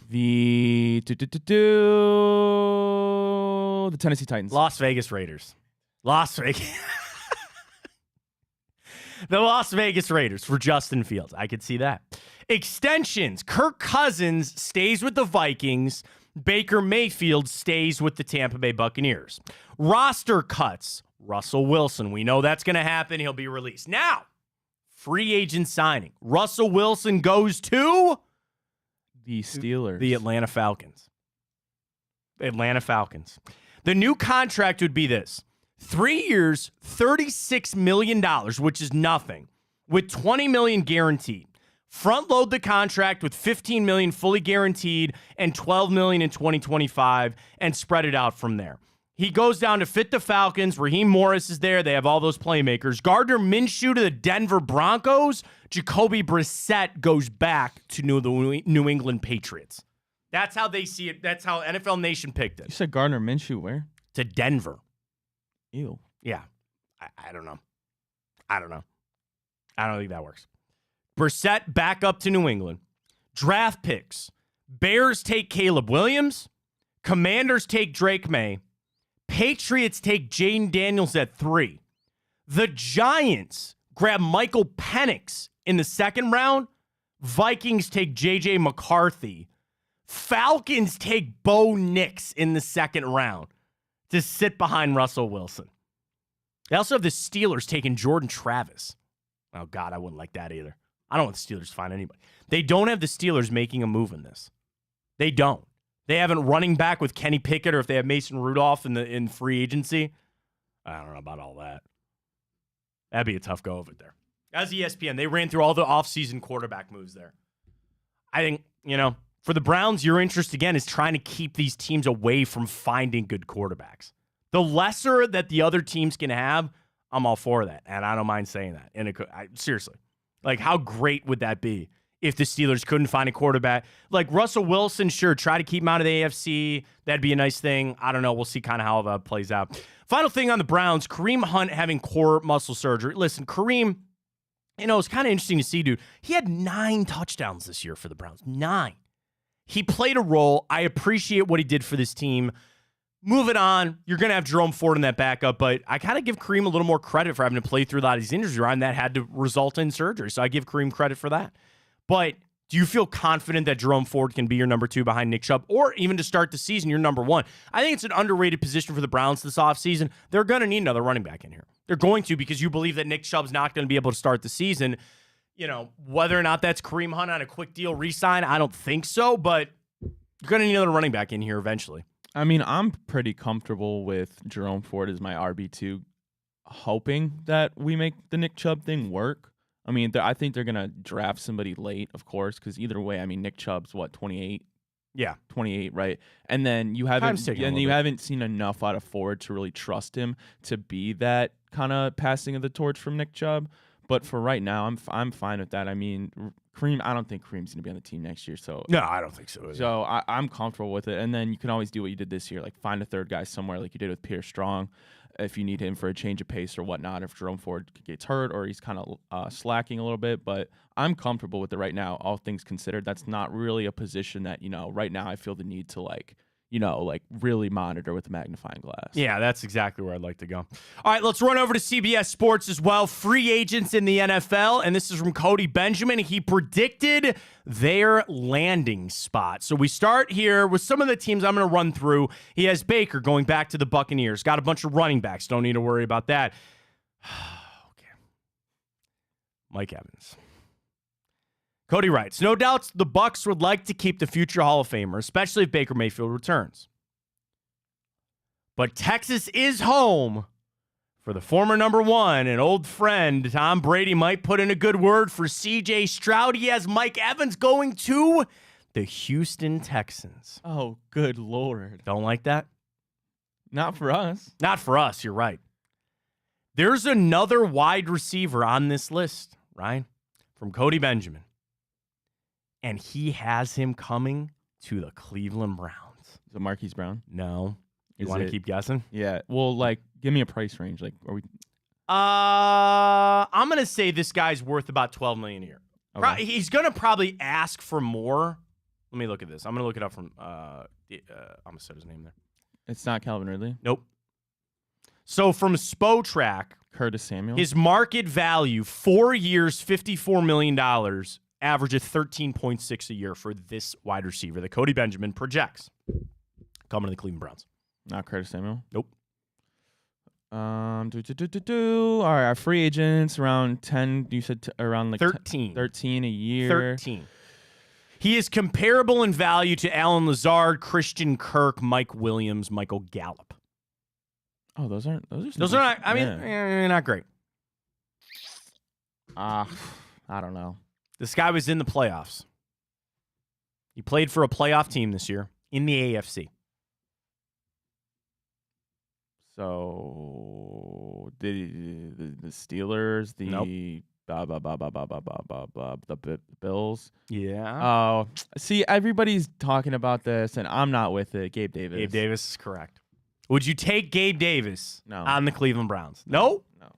The Tennessee Titans. Las Vegas Raiders. The Las Vegas Raiders for Justin Fields. I could see that. Extensions. Kirk Cousins stays with the Vikings. Baker Mayfield stays with the Tampa Bay Buccaneers. Roster cuts. Russell Wilson. We know that's going to happen. He'll be released. Now, free agent signing. Russell Wilson goes to the Steelers. The Atlanta Falcons. The new contract would be this: 3 years, $36 million, which is nothing, with $20 million guaranteed. Front load the contract with $15 million fully guaranteed and $12 million in 2025 and spread it out from there. He goes down to fit the Falcons. Raheem Morris is there. They have all those playmakers. Gardner Minshew to the Denver Broncos. Jacoby Brissett goes back to the New England Patriots. That's how they see it. That's how NFL Nation picked it. You said Gardner Minshew where? To Denver. Ew. Yeah. I don't know. I don't think that works. Brissett back up to New England. Draft picks. Bears take Caleb Williams. Commanders take Drake May. Patriots take Jaden Daniels at 3. The Giants grab Michael Penix in the second round. Vikings take J.J. McCarthy. Falcons take Bo Nix in the second round to sit behind Russell Wilson. They also have the Steelers taking Jordan Travis. Oh, God, I wouldn't like that either. I don't want the Steelers to find anybody. They don't have the Steelers making a move in this. They don't. They haven't running back with Kenny Pickett, or if they have Mason Rudolph in free agency. I don't know about all that. That'd be a tough go of it there. As ESPN, they ran through all the offseason quarterback moves there. I think, for the Browns, your interest, again, is trying to keep these teams away from finding good quarterbacks. The lesser that the other teams can have, I'm all for that, and I don't mind saying that. Seriously. Like, how great would that be if the Steelers couldn't find a quarterback? Like, Russell Wilson, sure, try to keep him out of the AFC. That'd be a nice thing. I don't know. We'll see kind of how that plays out. Final thing on the Browns, Kareem Hunt having core muscle surgery. Listen, Kareem, it's kind of interesting to see, dude. He had 9 touchdowns this year for the Browns. 9. He played a role. I appreciate what he did for this team. Moving on, you're going to have Jerome Ford in that backup, but I kind of give Kareem a little more credit for having to play through a lot of these injuries around that had to result in surgery. So I give Kareem credit for that. But do you feel confident that Jerome Ford can be your number 2 behind Nick Chubb, or even to start the season, your number 1? I think it's an underrated position for the Browns this offseason. They're going to need another running back in here. They're going to, because you believe that Nick Chubb's not going to be able to start the season. Whether or not that's Kareem Hunt on a quick deal re-sign, I don't think so, but you're going to need another running back in here eventually. I mean, I'm pretty comfortable with Jerome Ford as my RB2, hoping that we make the Nick Chubb thing work. I mean, I think they're going to draft somebody late, of course, because either way, I mean, Nick Chubb's, 28? Yeah. 28, right? And then you haven't seen enough out of Ford to really trust him to be that kind of passing of the torch from Nick Chubb. But for right now, I'm fine with that. I mean, Kareem, I don't think Kareem's going to be on the team next year. So no, I don't think so either. So I'm comfortable with it. And then you can always do what you did this year, like find a third guy somewhere like you did with Pierre Strong if you need him for a change of pace or whatnot, if Jerome Ford gets hurt or he's kind of slacking a little bit. But I'm comfortable with it right now, all things considered. That's not really a position that, right now I feel the need to really monitor with a magnifying glass. Yeah, that's exactly where I'd like to go. All right, let's run over to CBS Sports as well. Free agents in the NFL, and this is from Cody Benjamin. He predicted their landing spot. So we start here with some of the teams I'm going to run through. He has Baker going back to the Buccaneers. Got a bunch of running backs. Don't need to worry about that. Okay. Mike Evans. Cody writes, no doubts the Bucs would like to keep the future Hall of Famer, especially if Baker Mayfield returns. But Texas is home for the former number 1 and old friend. Tom Brady might put in a good word for C.J. Stroud. He has Mike Evans going to the Houston Texans. Oh, good Lord. Don't like that? Not for us. Not for us, you're right. There's another wide receiver on this list, Ryan, from Cody Benjamin. And he has him coming to the Cleveland Browns. Is it Marquise Brown? No. You want to keep guessing? Yeah. Well, give me a price range. Are we? I'm gonna say this guy's worth about $12 million a year. Okay. He's gonna probably ask for more. Let me look at this. I'm gonna look it up from. I'm gonna set his name there. It's not Calvin Ridley. Nope. So from Spotrac, Curtis Samuel. His market value, 4 years, $54 million. Average of 13.6 a year for this wide receiver that Cody Benjamin projects coming to the Cleveland Browns. Not Curtis Samuel? Nope. All right, our free agents around 10. You said around 13. 13 a year. 13. He is comparable in value to Alan Lazard, Christian Kirk, Mike Williams, Michael Gallup. Oh, those are not. I mean, not great. I don't know. This guy was in the playoffs. He played for a playoff team this year in the AFC. So the Steelers, Nope. The Bills. Yeah. Oh, see, everybody's talking about this, and I'm not with it. Gabe Davis. Gabe Davis is correct. Would you take Gabe Davis No. on the Cleveland Browns? No? No.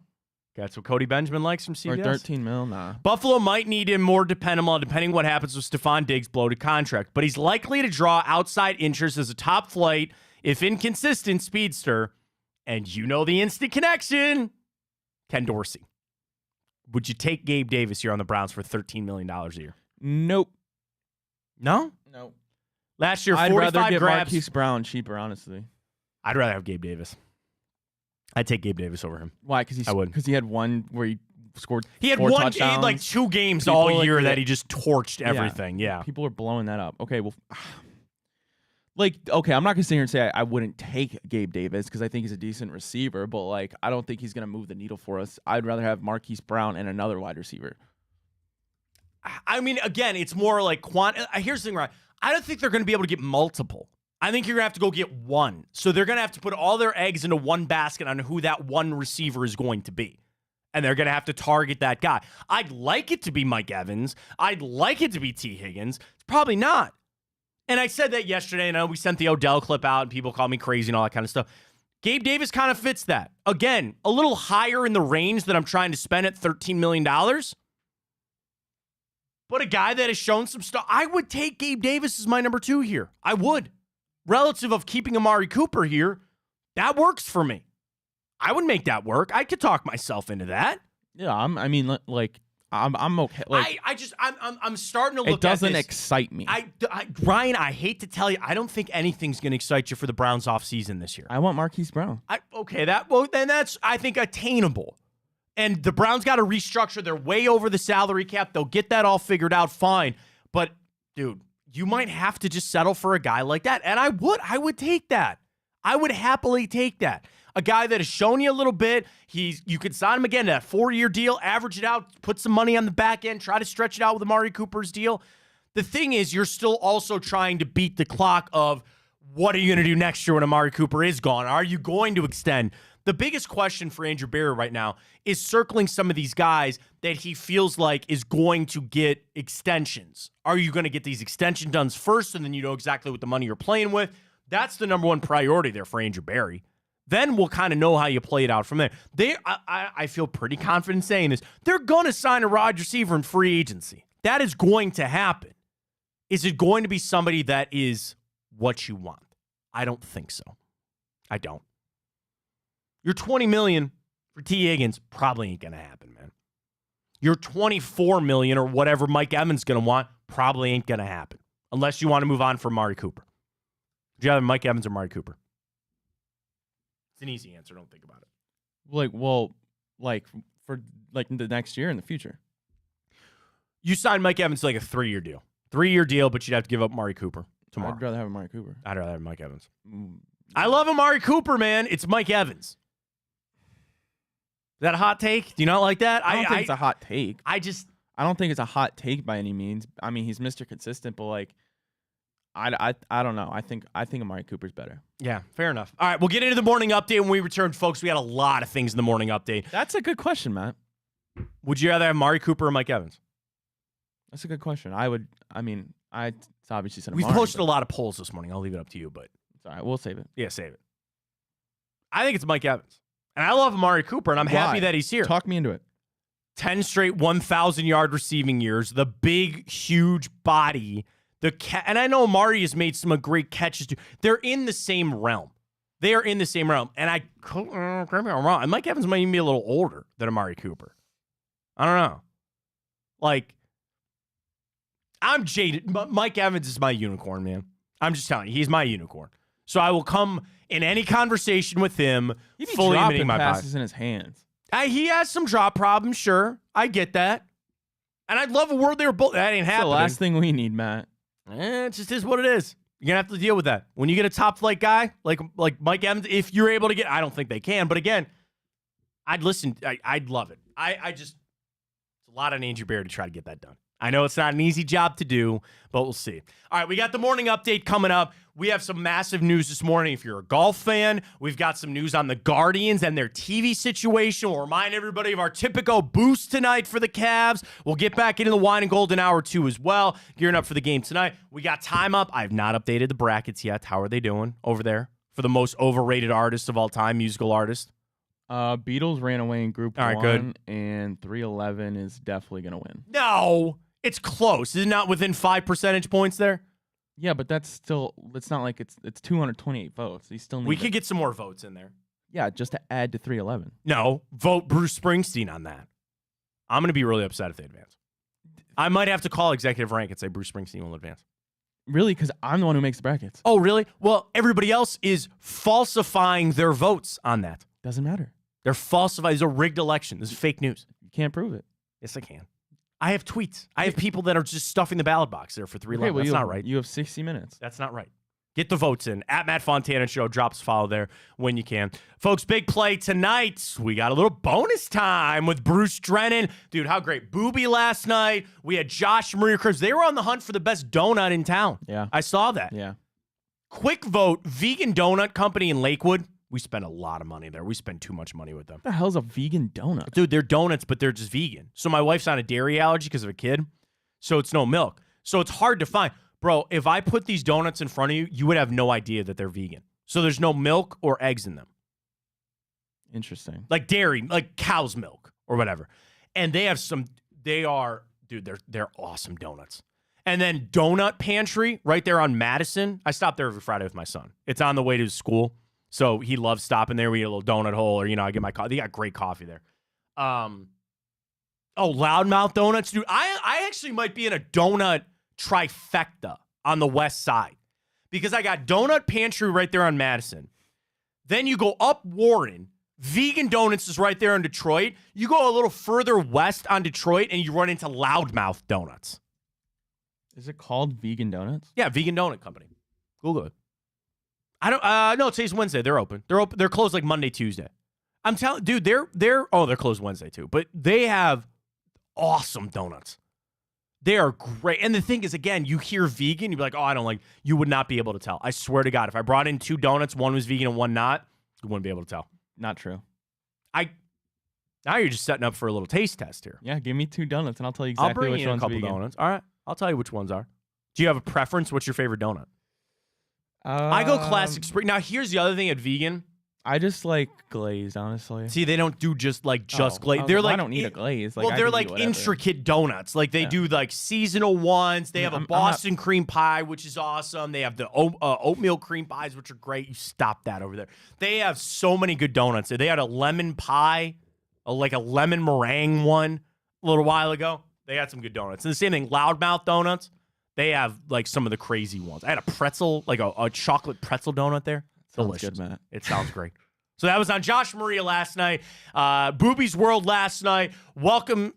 That's what Cody Benjamin likes from CBS? Or 13 mil? Nah. Buffalo might need him more dependable depending what happens with Stephon Diggs' bloated contract, but he's likely to draw outside interest as a top flight, if inconsistent, speedster. And you know the instant connection, Ken Dorsey. Would you take Gabe Davis here on the Browns for $13 million a year? Nope. No? Nope. Last year, I'd 45 rather get grabs. Marquise Brown cheaper, honestly. I'd rather have Gabe Davis. I'd take Gabe Davis over him. Why? Because he had one where he scored. He had 4 one, touchdowns. like 2 games People all year that he just torched everything. Yeah. People are blowing that up. Okay, well, Like, okay, I'm not gonna sit here and say I wouldn't take Gabe Davis because I think he's a decent receiver, but like I don't think he's gonna move the needle for us. I'd rather have Marquise Brown and another wide receiver. I mean, again, it's more like here's the thing, right? I don't think they're going to be able to get multiple. I think you're going to have to go get one. So they're going to have to put all their eggs into one basket on who that one receiver is going to be. And they're going to have to target that guy. I'd like it to be Mike Evans. I'd like it to be T. Higgins. It's probably not. And I said that yesterday, and we sent the Odell clip out, and people call me crazy and all that kind of stuff. Gabe Davis kind of fits that. Again, a little higher in the range that I'm trying to spend at $13 million. But a guy that has shown some stuff, I would take Gabe Davis as my number 2 here. I would. Relative of keeping Amari Cooper here, that works for me. I would make that work. I could talk myself into that. Yeah, I'm okay. Like, I'm starting to look at this. It doesn't excite me. Ryan, I hate to tell you, I don't think anything's going to excite you for the Browns offseason this year. I want Marquise Brown. Then that's, I think, attainable. And the Browns got to restructure. They're way over the salary cap. They'll get that all figured out fine. But, dude, you might have to just settle for a guy like that. And I would take that. I would happily take that. A guy that has shown you a little bit. You could sign him again, that 4-year deal, average it out, put some money on the back end, try to stretch it out with Amari Cooper's deal. The thing is, you're still also trying to beat the clock of what are you going to do next year when Amari Cooper is gone? Are you going to extend? The biggest question for Andrew Berry right now is circling some of these guys that he feels like is going to get extensions. Are you going to get these extension done first and then you know exactly what the money you're playing with? That's the number one priority there for Andrew Berry. Then we'll kind of know how you play it out from there. I feel pretty confident saying this. They're going to sign a wide receiver in free agency. That is going to happen. Is it going to be somebody that is what you want? I don't think so. I don't. Your $20 million for T. Higgins probably ain't going to happen, man. Your $24 million or whatever Mike Evans going to want probably ain't going to happen unless you want to move on for Amari Cooper. Would you rather Mike Evans or Amari Cooper? It's an easy answer. Don't think about it. For the next year in the future. You signed Mike Evans to like a 3-year deal. 3-year deal, but you'd have to give up Amari Cooper tomorrow. I'd rather have Amari Cooper. I'd rather have Mike Evans. I love Amari Cooper, man. It's Mike Evans. Is that a hot take? Do you not like that? I don't think it's a hot take. I don't think it's a hot take by any means. I mean, he's Mr. Consistent, but like, I don't know. I think Amari Cooper's better. Yeah, fair enough. All right, we'll get into the morning update when we return, folks. We got a lot of things in the morning update. That's a good question, Matt. Would you rather have Amari Cooper or Mike Evans? That's a good question. It's obviously said We've Amari, posted a lot of polls this morning. I'll leave it up to you, but it's all right. We'll save it. Yeah, save it. I think it's Mike Evans. And I love Amari Cooper, and I'm happy that he's here. Talk me into it. 10 straight 1,000-yard receiving years, the big, huge body. And I know Amari has made some great catches, too. They're in the same realm. They are in the same realm. And correct me if I'm wrong, Mike Evans might even be a little older than Amari Cooper. I don't know. Like, I'm jaded. Mike Evans is my unicorn, man. I'm just telling you, he's my unicorn. So I will come in any conversation with him fully admitting my passes in his hands. He has some drop problems, sure. I get that. And I'd love a world they were both. That ain't happening. The last thing we need, Matt. It just is what it is. You're going to have to deal with that. When you get a top flight guy like Mike Evans, if you're able to get, I don't think they can. But again, I'd listen. I'd love it. It's a lot on Andrew Berry to try to get that done. I know it's not an easy job to do, but we'll see. All right, we got the morning update coming up. We have some massive news this morning. If you're a golf fan, we've got some news on the Guardians and their TV situation. We'll remind everybody of our typical boost tonight for the Cavs. We'll get back into the wine and golden hour too as well. Gearing up for the game tonight. We got time up. I've not updated the brackets yet. How are they doing over there for the most overrated artist of all time, musical artist? Beatles ran away in Group 1, right, good. And 311 is definitely going to win. No, it's close. Is it not within 5 percentage points there? Yeah, but that's still, it's not like it's 228 votes. You still need We could get some more votes in there. Yeah, just to add to 311. No, vote Bruce Springsteen on that. I'm going to be really upset if they advance. I might have to call executive rank and say Bruce Springsteen will advance. Really? Because I'm the one who makes the brackets. Oh, really? Well, everybody else is falsifying their votes on that. Doesn't matter. They're falsifying. It's a rigged election. This is fake news. You can't prove it. Yes, I can. I have tweets. I have people that are just stuffing the ballot box there for 311. That's not right. You have 60 minutes. That's not right. Get the votes in. At Matt Fontana Show. Drop us a follow there when you can. Folks, big play tonight. We got a little bonus time with Bruce Drennan. Dude, how great. Booby last night. We had Josh and Maria Cruz. They were on the hunt for the best donut in town. Yeah. I saw that. Yeah. Quick vote. Vegan Donut Company in Lakewood. We spend a lot of money there. We spend too much money with them. What the hell's a vegan donut? Dude, they're donuts, but they're just vegan. So my wife's on a dairy allergy because of a kid. So it's no milk. So it's hard to find. Bro, if I put these donuts in front of you, you would have no idea that they're vegan. So there's no milk or eggs in them. Interesting. Like dairy, like cow's milk or whatever. And they have they're awesome donuts. And then Donut Pantry right there on Madison. I stop there every Friday with my son. It's on the way to school. So he loves stopping there. We get a little donut hole or, I get my coffee. They got great coffee there. Loudmouth Donuts. Dude, I actually might be in a donut trifecta on the west side because I got Donut Pantry right there on Madison. Then you go up Warren. Vegan Donuts is right there in Detroit. You go a little further west on Detroit and you run into Loudmouth Donuts. Is it called Vegan Donuts? Yeah, Vegan Donut Company. Google it. I don't no, today's Wednesday. They're open. They're closed like Monday, Tuesday. I'm telling dude, they're closed Wednesday too. But they have awesome donuts. They are great. And the thing is, again, you hear vegan, you'd be like, oh, I don't like, you would not be able to tell. I swear to God, if I brought in 2 donuts, one was vegan and one not, you wouldn't be able to tell. Not true. Now you're just setting up for a little taste test here. Yeah, give me 2 donuts and I'll tell you I'll exactly bring which you in a one's couple vegan. donuts. All right. I'll tell you which ones are. Do you have a preference? What's your favorite donut? I go classic spring. Now, here's the other thing at vegan. I just like glazed, honestly. See, they don't do just I glazed. was They're well, like I don't need a glaze. Like, well, I they're can like do whatever. intricate donuts. Like they do like seasonal ones. They have a I'm not- Boston cream pie, which is awesome. They have the oatmeal cream pies, which are great. You stop that over there. They have so many good donuts. They had a lemon pie, like a lemon meringue one a little while ago. They had some good donuts. And the same thing, Loudmouth Donuts. They have like some of the crazy ones. I had a pretzel, like a chocolate pretzel donut there. Sounds Delicious. good, Matt. It sounds great. So that was on Josh Maria last night. Booby's World last night. Welcome,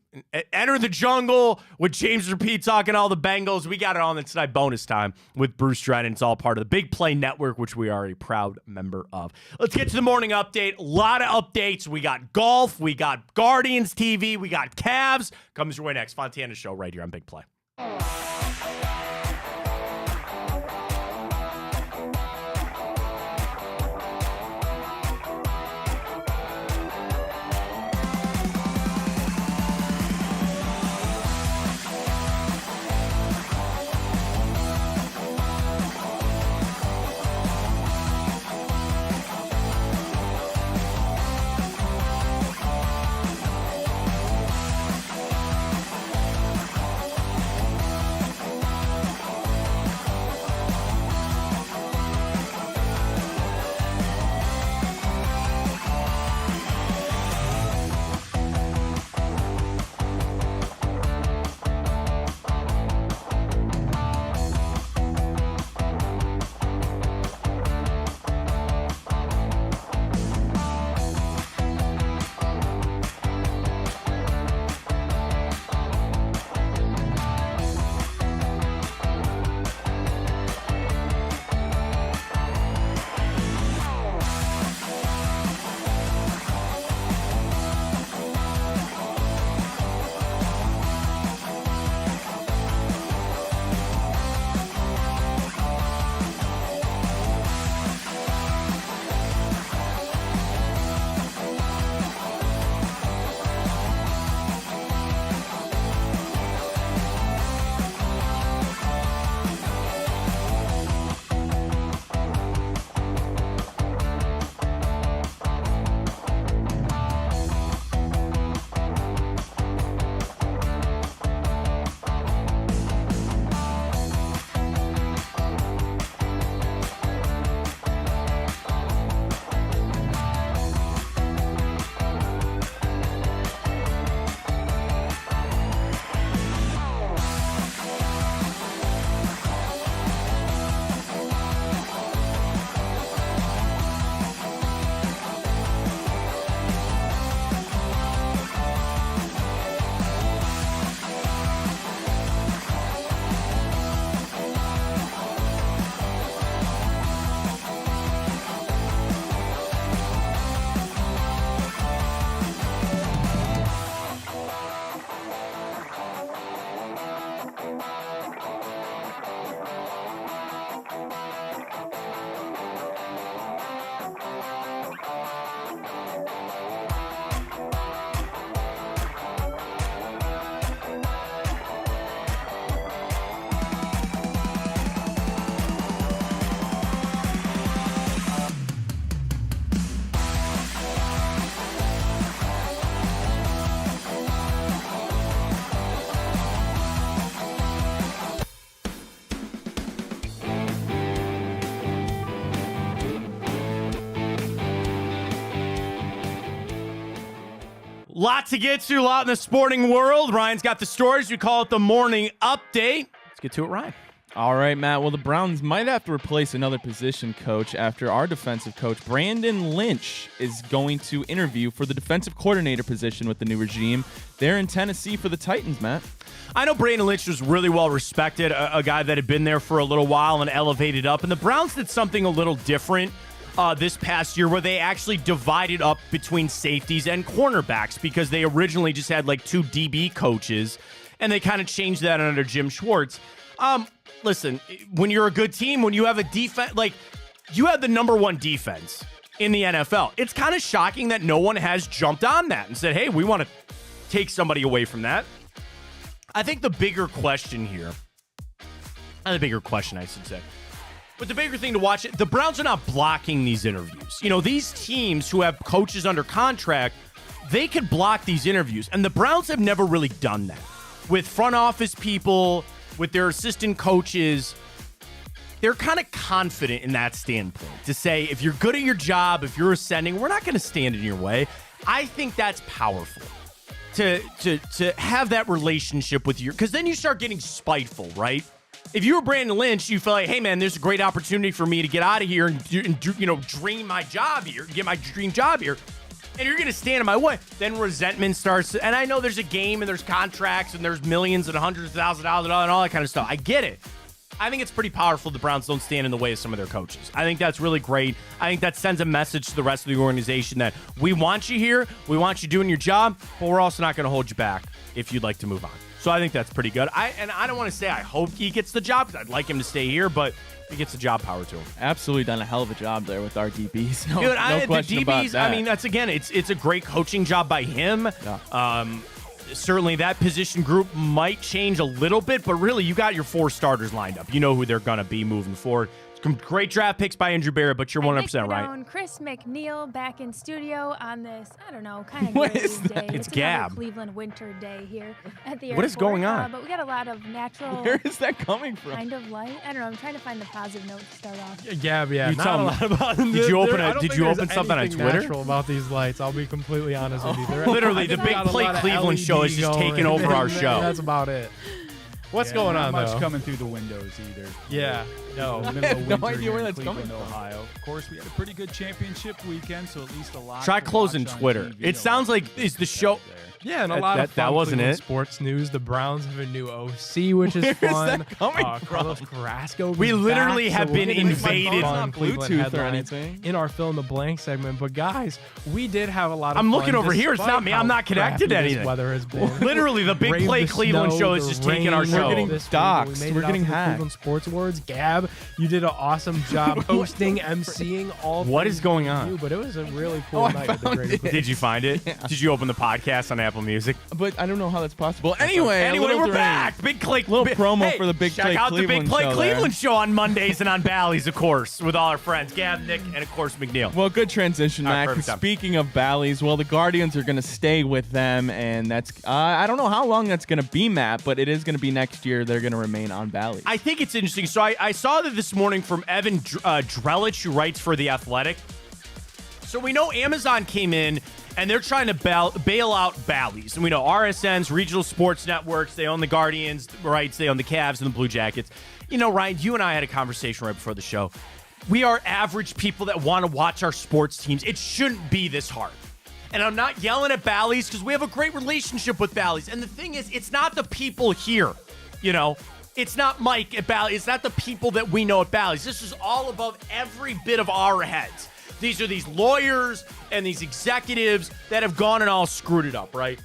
Enter the Jungle with James Rapide talking all the Bengals. We got it on tonight, bonus time with Bruce Drennan. It's all part of the Big Play Network, which we are a proud member of. Let's get to the morning update. A lot of updates. We got golf. We got Guardians TV. We got Cavs. Comes your way next. Fontana Show right here on Big Play. Lot to get to, a lot in the sporting world. Ryan's got the stories. We call it the morning update. Let's get to it, Ryan. All right, Matt. Well, the Browns might have to replace another position coach after our defensive coach, Brandon Lynch, is going to interview for the defensive coordinator position with the new regime. They're in Tennessee for the Titans, Matt. I know Brandon Lynch was really well respected, a guy that had been there for a little while and elevated up. And the Browns did something a little different this past year where they actually divided up between safeties and cornerbacks because they originally just had like 2 DB coaches, and they kind of changed that under Jim Schwartz. Listen, when you're a good team, when you have a defense, like you have the number 1 defense in the NFL, it's kind of shocking that no one has jumped on that and said, hey, we want to take somebody away from that. I think the bigger question here, not the bigger question, I should say, but the bigger thing to watch, the Browns are not blocking these interviews. You know, these teams who have coaches under contract, they could block these interviews. And the Browns have never really done that. With front office people, with their assistant coaches, they're kind of confident in that standpoint to say, if you're good at your job, if you're ascending, we're not going to stand in your way. I think that's powerful to have that relationship with you, because then you start getting spiteful, right? If you were Brandon Lynch, you feel like, hey, man, there's a great opportunity for me to get out of here and dream my job here, get my dream job here, and you're going to stand in my way. Then resentment starts. And I know there's a game and there's contracts and there's millions and hundreds of thousands of dollars and all that kind of stuff. I get it. I think it's pretty powerful the Browns don't stand in the way of some of their coaches. I think that's really great. I think that sends a message to the rest of the organization that we want you here, we want you doing your job, but we're also not going to hold you back if you'd like to move on. So I think that's pretty good. I don't want to say I hope he gets the job, because I'd like him to stay here, but he gets the job, power to him. Absolutely done a hell of a job there with our DBs. No, Dude, no question the DBs, about that. I mean, that's again, it's a great coaching job by him. Yeah. Certainly that position group might change a little bit, but really you got your 4 starters lined up. You know who they're going to be moving forward. Great draft picks by Andrew Barrett, but you're 100% right. Chris McNeil back in studio on this, I don't know, kind of What gray is that? day. It's Gab. Cleveland winter day here at the airport. What is going on? But we got a lot of natural. Where is that coming from? Kind of light. I don't know. I'm trying to find the positive note to start off. Gab, yeah. You not tell a me. lot about them. Did you open There's something on anything Twitter? natural about these lights. I'll be completely honest with you. Literally, the Big Play Cleveland show is just taking over our show. That's about it. What's going on, not much though? coming through the windows either. Yeah. No. In the I middle have of no winter idea here where in that's coming Cleveland, from. Ohio. Of course, we had a pretty good championship weekend, so at least a lot. Try to closing watch on Twitter. TV. It sounds like is the show. Yeah, and a That- lot of that fun wasn't Cleveland it. sports news. The Browns have a new OC, which is Where is fun. that coming Carlos from? Carrasco. We is literally back, have so we're been gonna get some invaded. fun It's not Cleveland Bluetooth or headlines anything. in our fill in the blank segment. But guys, we did have a lot of. I'm fun looking over here. It's despite not me. how I'm not connected to crappy this anything. Weather has been. Literally, the Big Brave Play the Cleveland snow, show is the just taking our rain. show. We're getting Doxed. doxxed. We made We're it out getting to the hacked. Cleveland Sports Awards. Gab, you did an awesome job hosting, emceeing all. What things is going on? new, but it was a really cool Oh, I night. At the found Great it. Did you find it? Did you open the podcast on Apple Music? But I don't know how that's possible. Anyway, we're back. Big Clay. Little promo Hey, for the Big check Play out the Big Cleveland Play show there. Cleveland show on Mondays and on Bally's, of course, with all our friends, Gab, Nick, and of course McNeil. Well, good transition, All right, Mac. perfect time. Speaking of Bally's, well, the Guardians are going to stay with them, and that's I don't know how long that's going to be, Matt, but it is going to be next year. They're going to remain on Bally's. I think it's interesting. So I saw that this morning from Evan Drelich, who writes for The Athletic. So we know Amazon came in, and they're trying to bail out Bally's. And we know RSNs, regional sports networks, they own the Guardians, rights, they own the Cavs and the Blue Jackets. You know, Ryan, you and I had a conversation right before the show. We are average people that want to watch our sports teams. It shouldn't be this hard. And I'm not yelling at Bally's because we have a great relationship with Bally's. And the thing is, it's not the people here, you know. It's not Mike at Bally's. It's not the people that we know at Bally's. This is all above every bit of our heads. These are these lawyers and these executives that have gone and all screwed it up, right?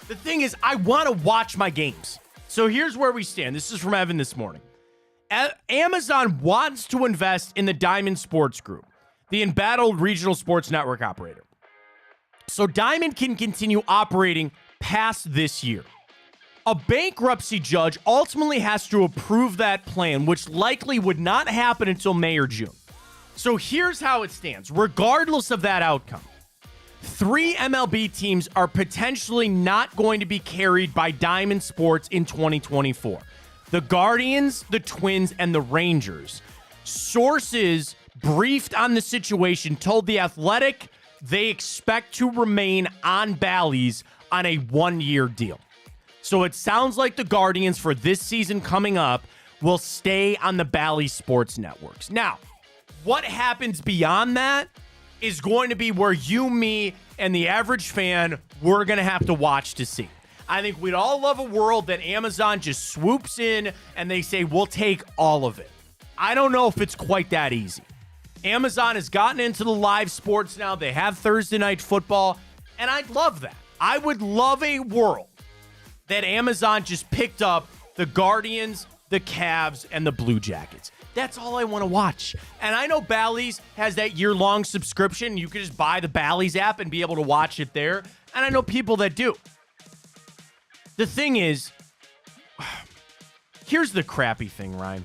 The thing is, I want to watch my games. So here's where we stand. This is from Evan this morning. Amazon wants to invest in the Diamond Sports Group, the embattled regional sports network operator. So Diamond can continue operating past this year. A bankruptcy judge ultimately has to approve that plan, which likely would not happen until May or June. So here's how it stands. Regardless of that outcome, 3 MLB teams are potentially not going to be carried by Diamond Sports in 2024. The Guardians, the Twins, and the Rangers. Sources briefed on the situation told The Athletic they expect to remain on Bally's on a 1-year deal. So it sounds like the Guardians for this season coming up will stay on the Bally Sports Networks. Now, what happens beyond that is going to be where you, me, and the average fan, we're going to have to watch to see. I think we'd all love a world that Amazon just swoops in and they say, we'll take all of it. I don't know if it's quite that easy. Amazon has gotten into the live sports now. They have Thursday Night Football, and I'd love that. I would love a world that Amazon just picked up the Guardians, the Cavs, and the Blue Jackets. That's all I want to watch. And I know Bally's has that year-long subscription. You can just buy the Bally's app and be able to watch it there. And I know people that do. The thing is, here's the crappy thing, Ryan.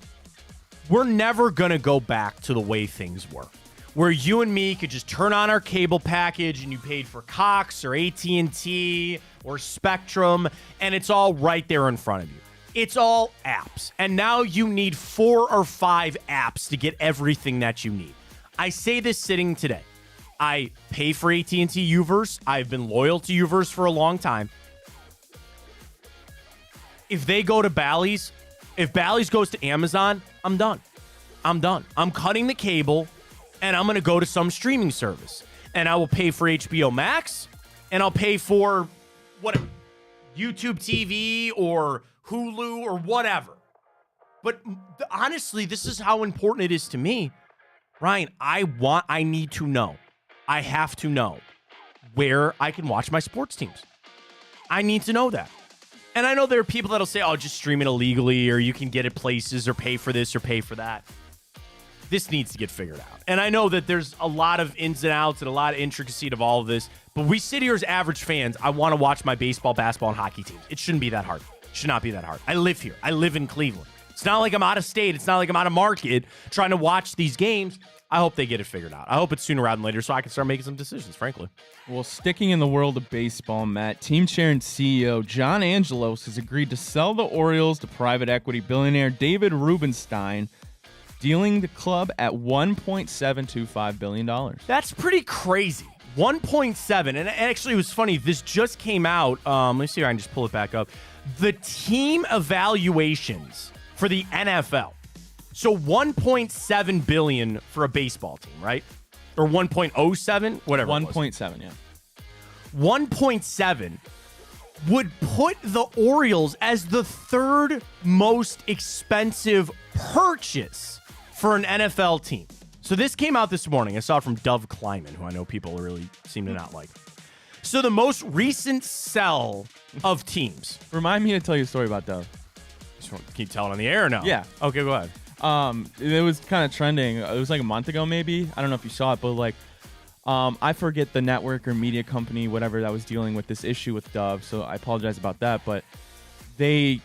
We're never going to go back to the way things were, where you and me could just turn on our cable package and you paid for Cox or AT&T or Spectrum, and it's all right there in front of you. It's all apps. And now you need 4 or 5 apps to get everything that you need. I say this sitting today. I pay for AT&T Uverse. I've been loyal to Uverse for a long time. If they go to Bally's, if Bally's goes to Amazon, I'm done. I'm cutting the cable, and I'm going to go to some streaming service. And I will pay for HBO Max, and I'll pay for YouTube TV or Hulu or whatever. But honestly, this is how important it is to me. Ryan, I need to know. I have to know where I can watch my sports teams. I need to know that. And I know there are people that'll say, oh, just stream it illegally, or you can get it places, or pay for this, or pay for that. This needs to get figured out. And I know that there's a lot of ins and outs and a lot of intricacy of all of this, but we sit here as average fans. I want to watch my baseball, basketball, and hockey teams. It shouldn't be that hard. It should not be that hard. I live here. I live in Cleveland. It's not like I'm out of state. It's not like I'm out of market trying to watch these games. I hope they get it figured out. I hope it's sooner rather than later so I can start making some decisions, frankly. Well, sticking in the world of baseball, Matt, team chair and CEO John Angelos has agreed to sell the Orioles to private equity billionaire David Rubenstein, dealing the club at $1.725 billion. That's pretty crazy. 1.7. And actually, it was funny. This just came out. Let me see if I can just pull it back up. The team evaluations for the NFL. So $1.7 billion for a baseball team, right? Or 1.07, whatever. 1.7, yeah. 1.7 would put the Orioles as the third most expensive purchase for an NFL team. So this came out this morning. I saw it from Dove Kleiman, who I know people really seem to not like. So the most recent sell of teams. Remind me to tell you a story about Dove. Can you tell it on the air or no? Yeah. Okay, go ahead. It was kind of trending. It was like a month ago, maybe. I don't know if you saw it, but like, I forget the network or media company, whatever, that was dealing with this issue with Dove. So I apologize about that. But they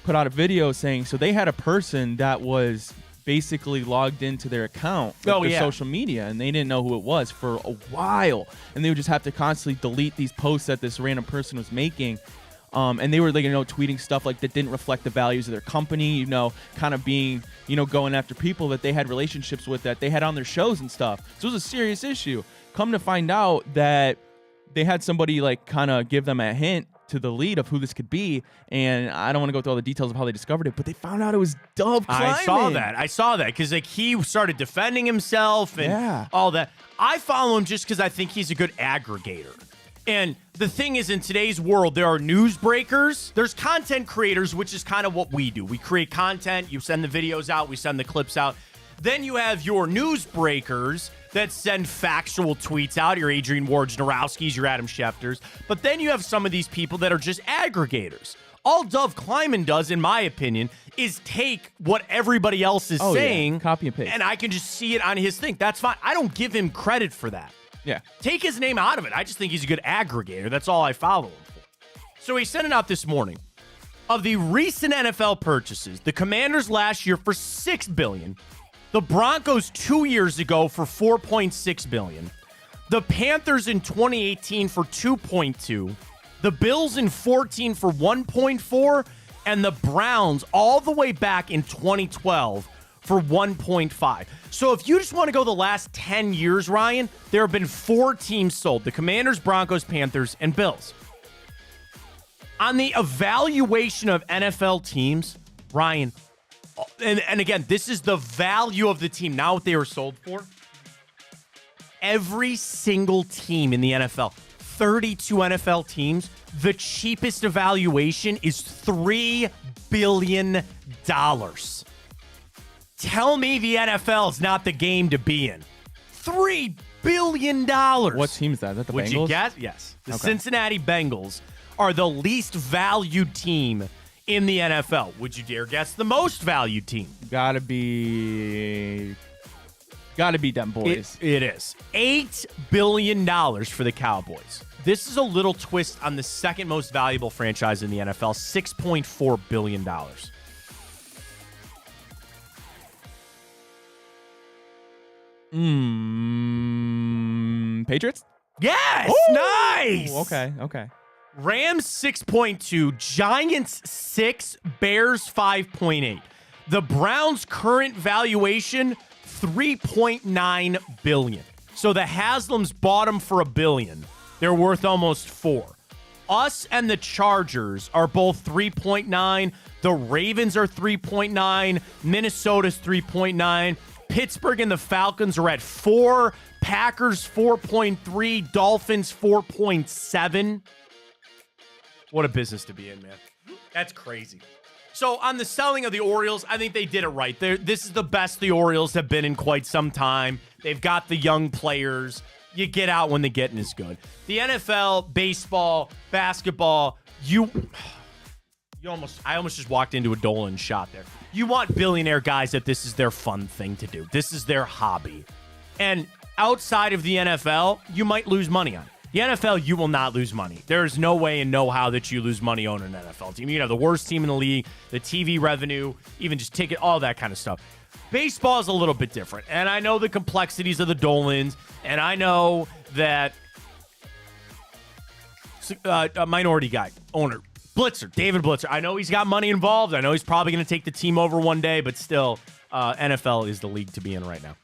put out a video saying, so they had a person that was basically logged into their account, their social media, and they didn't know who it was for a while, and they would just have to constantly delete these posts that this random person was making. And they were like, tweeting stuff like that didn't reflect the values of their company, kind of being, going after people that they had relationships with that they had on their shows and stuff. So it was a serious issue. Come to find out that they had somebody like kind of give them a hint to the lead of who this could be. And I don't want to go through all the details of how they discovered it, but they found out it was Dove Kleiman. I saw that because like he started defending himself and all that. I follow him just because I think he's a good aggregator. And the thing is, in today's world, there are news breakers. There's content creators, which is kind of what we do. We create content. You send the videos out. We send the clips out. Then you have your news breakers that send factual tweets out. Your Adrian Wojnarowski's, your Adam Schefters. But then you have some of these people that are just aggregators. All Dove Kleiman does, in my opinion, is take what everybody else is saying. Copy and paste. And I can just see it on his thing. That's fine. I don't give him credit for that. Yeah. Take his name out of it. I just think he's a good aggregator. That's all I follow him for. So he sent it out this morning. Of the recent NFL purchases, the Commanders last year for $6 billion, the Broncos 2 years ago for $4.6 billion, the Panthers in 2018 for $2.2, the Bills in 14 for $1.4, and the Browns all the way back in 2012 for 1.5. So if you just want to go the last 10 years, Ryan, there have been 4 teams sold: the Commanders, Broncos, Panthers, and Bills. On the evaluation of NFL teams, Ryan, and again, this is the value of the team, not what they were sold for. Every single team in the NFL, 32 NFL teams, the cheapest evaluation is $3 billion. Tell me the NFL is not the game to be in. $3 billion. What team is that? Is that the Would Bengals? you guess? Yes. The Okay. Cincinnati Bengals are the least valued team in the NFL. Would you dare guess the most valued team? Gotta be them boys. It is. $8 billion for the Cowboys. This is a little twist on the second most valuable franchise in the NFL, $6.4 billion. Patriots? Yes! Ooh! Nice! Okay. Rams 6.2, Giants 6, Bears 5.8. The Browns' current valuation, $3.9 billion. So the Haslams bought them for $1 billion. They're worth almost $4 billion. Us and the Chargers are both 3.9. The Ravens are 3.9. Minnesota's 3.9. Pittsburgh and the Falcons are at 4. Packers 4.3. Dolphins 4.7. What a business to be in, man. That's crazy. So on the selling of the Orioles, I think they did it right. This is the best the Orioles have been in quite some time. They've got the young players. You get out when the getting is good. The NFL, baseball, basketball, I almost just walked into a Dolan shot there. You want billionaire guys that this is their fun thing to do. This is their hobby. And outside of the NFL, you might lose money on it. The NFL, you will not lose money. There is no way and no how that you lose money on an NFL team. You have the worst team in the league, the TV revenue, even just ticket, all that kind of stuff. Baseball is a little bit different. And I know the complexities of the Dolans, and I know that a minority guy, owner, Blitzer, David Blitzer. I know he's got money involved. I know he's probably going to take the team over one day, but still, NFL is the league to be in right now.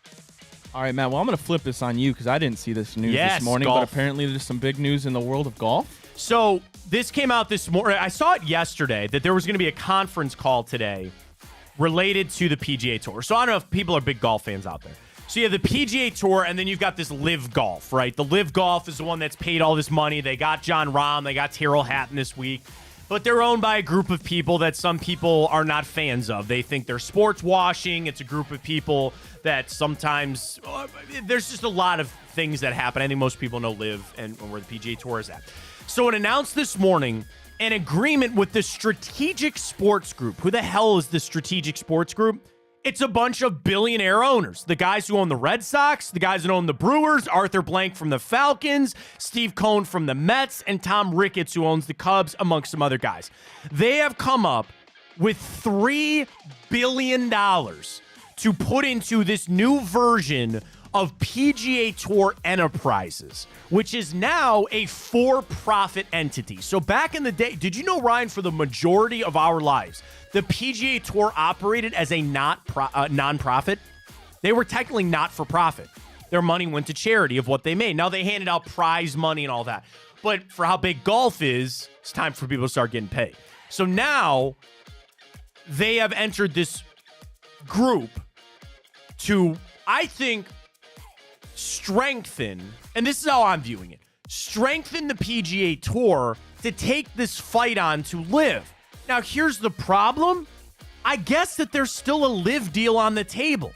All right, Matt. Well, I'm going to flip this on you because I didn't see this news Yes, this morning, golf. but apparently there's some big news in the world of golf. So this came out this morning. I saw it yesterday that there was going to be a conference call today related to the PGA Tour. So I don't know if people are big golf fans out there. So you have the PGA Tour, and then you've got this Live Golf, right? The Live Golf is the one that's paid all this money. They got John Rahm. They got Tyrrell Hatton this week. But they're owned by a group of people that some people are not fans of. They think they're sports washing. It's a group of people that sometimes there's just a lot of things that happen. I think most people know Live and where the PGA Tour is at. So it announced this morning an agreement with the Strategic Sports Group. Who the hell is the Strategic Sports Group? It's a bunch of billionaire owners. The guys who own the Red Sox, the guys that own the Brewers, Arthur Blank from the Falcons, Steve Cohen from the Mets, and Tom Ricketts, who owns the Cubs, amongst some other guys. They have come up with $3 billion to put into this new version of PGA Tour Enterprises, which is now a for-profit entity. So back in the day, did you know, Ryan, for the majority of our lives, the PGA Tour operated as a non-profit? They were technically not for profit. Their money went to charity of what they made. Now they handed out prize money and all that. But for how big golf is, it's time for people to start getting paid. So now they have entered this group to, I think, strengthen, and this is how I'm viewing it, strengthen the PGA Tour to take this fight on to Live. Now, here's the problem. I guess that there's still a Live deal on the table.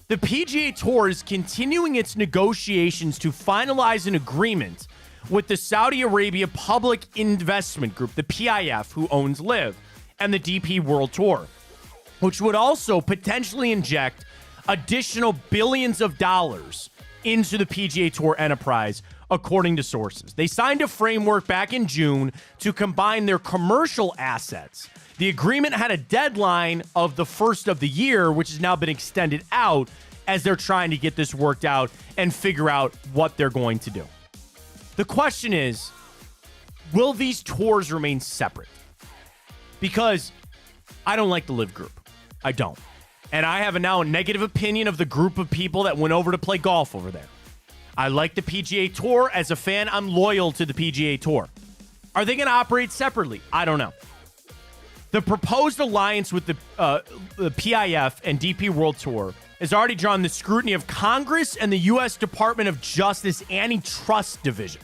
The PGA Tour is continuing its negotiations to finalize an agreement with the Saudi Arabia Public Investment Group, the PIF, who owns Live, and the DP World Tour, which would also potentially inject additional billions of dollars into the PGA Tour enterprise, according to sources. They signed a framework back in June to combine their commercial assets. The agreement had a deadline of the first of the year, which has now been extended out as they're trying to get this worked out and figure out what they're going to do. The question is, will these tours remain separate? Because I don't like the Live Group. I don't. And I have now a negative opinion of the group of people that went over to play golf over there. I like the PGA Tour. As a fan, I'm loyal to the PGA Tour. Are they going to operate separately? I don't know. The proposed alliance with the PIF and DP World Tour has already drawn the scrutiny of Congress and the U.S. Department of Justice Antitrust Division.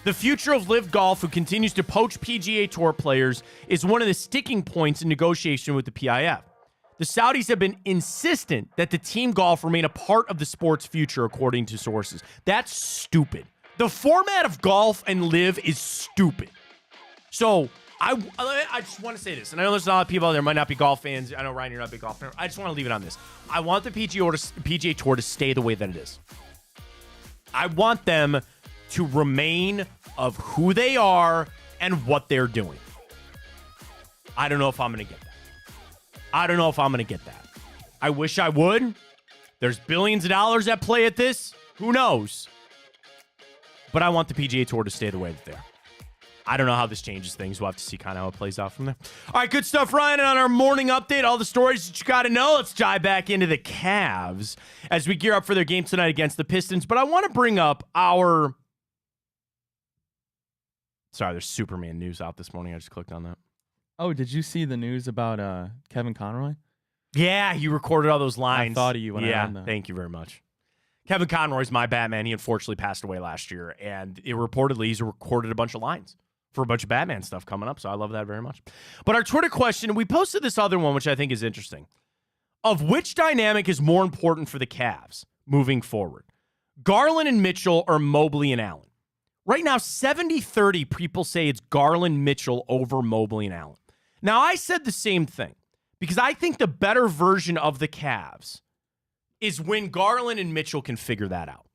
The future of Live Golf, who continues to poach PGA Tour players, is one of the sticking points in negotiation with the PIF. The Saudis have been insistent that the team golf remain a part of the sport's future, according to sources. That's stupid. The format of golf and live is stupid. So I just want to say this, and I know there's a lot of people out there might not be golf fans. I know, Ryan, you're not a big golf fan. I just want to leave it on this. I want the PGA Tour to stay the way that it is. I want them to remain of who they are and what they're doing. I don't know if I'm going to get that. I wish I would. There's billions of dollars at play at this. Who knows? But I want the PGA Tour to stay the way that they are. I don't know how this changes things. We'll have to see kind of how it plays out from there. All right, good stuff, Ryan. And on our morning update, all the stories that you got to know, let's dive back into the Cavs as we gear up for their game tonight against the Pistons. But I want to bring up our... Sorry, there's Superman news out this morning. I just clicked on that. Oh, did you see the news about Kevin Conroy? Yeah, he recorded all those lines. I thought of you when I read that. Thank you very much. Kevin Conroy's my Batman. He unfortunately passed away last year, and he's recorded a bunch of lines for a bunch of Batman stuff coming up, so I love that very much. But our Twitter question, we posted this other one, which I think is interesting. Of which dynamic is more important for the Cavs moving forward? Garland and Mitchell or Mobley and Allen? Right now, 70-30 people say it's Garland, Mitchell over Mobley and Allen. Now, I said the same thing because I think the better version of the Cavs is when Garland and Mitchell can figure that out.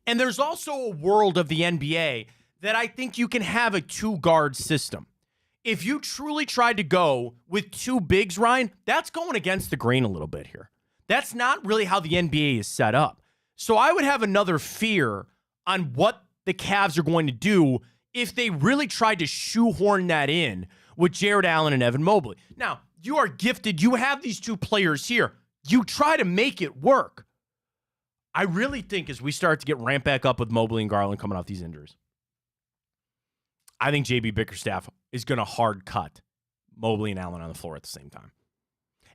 And there's also a world of the NBA that I think you can have a two-guard system. If you truly tried to go with two bigs, Ryan, that's going against the grain a little bit here. That's not really how the NBA is set up. So I would have another fear on what the Cavs are going to do if they really tried to shoehorn that in with Jared Allen and Evan Mobley. Now, you are gifted. You have these two players here. You try to make it work. I really think as we start to get ramped back up with Mobley and Garland coming off these injuries, I think JB Bickerstaff is going to hard cut Mobley and Allen on the floor at the same time.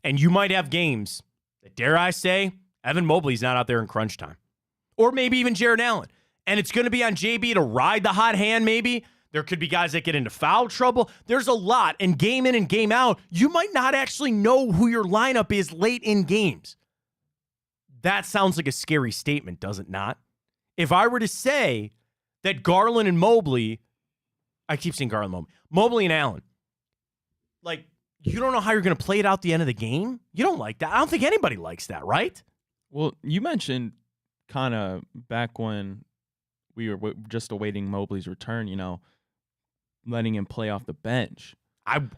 And you might have games that, dare I say, Evan Mobley's not out there in crunch time. Or maybe even Jared Allen. And it's going to be on JB to ride the hot hand maybe. There could be guys that get into foul trouble. There's a lot. And game in and game out, you might not actually know who your lineup is late in games. That sounds like a scary statement, does it not? If I were to say that Garland and Mobley, I keep saying Garland, Mobley and Allen, like, you don't know how you're going to play it out the end of the game? You don't like that. I don't think anybody likes that, right? Well, you mentioned kind of back when we were just awaiting Mobley's return, letting him play off the bench. I'm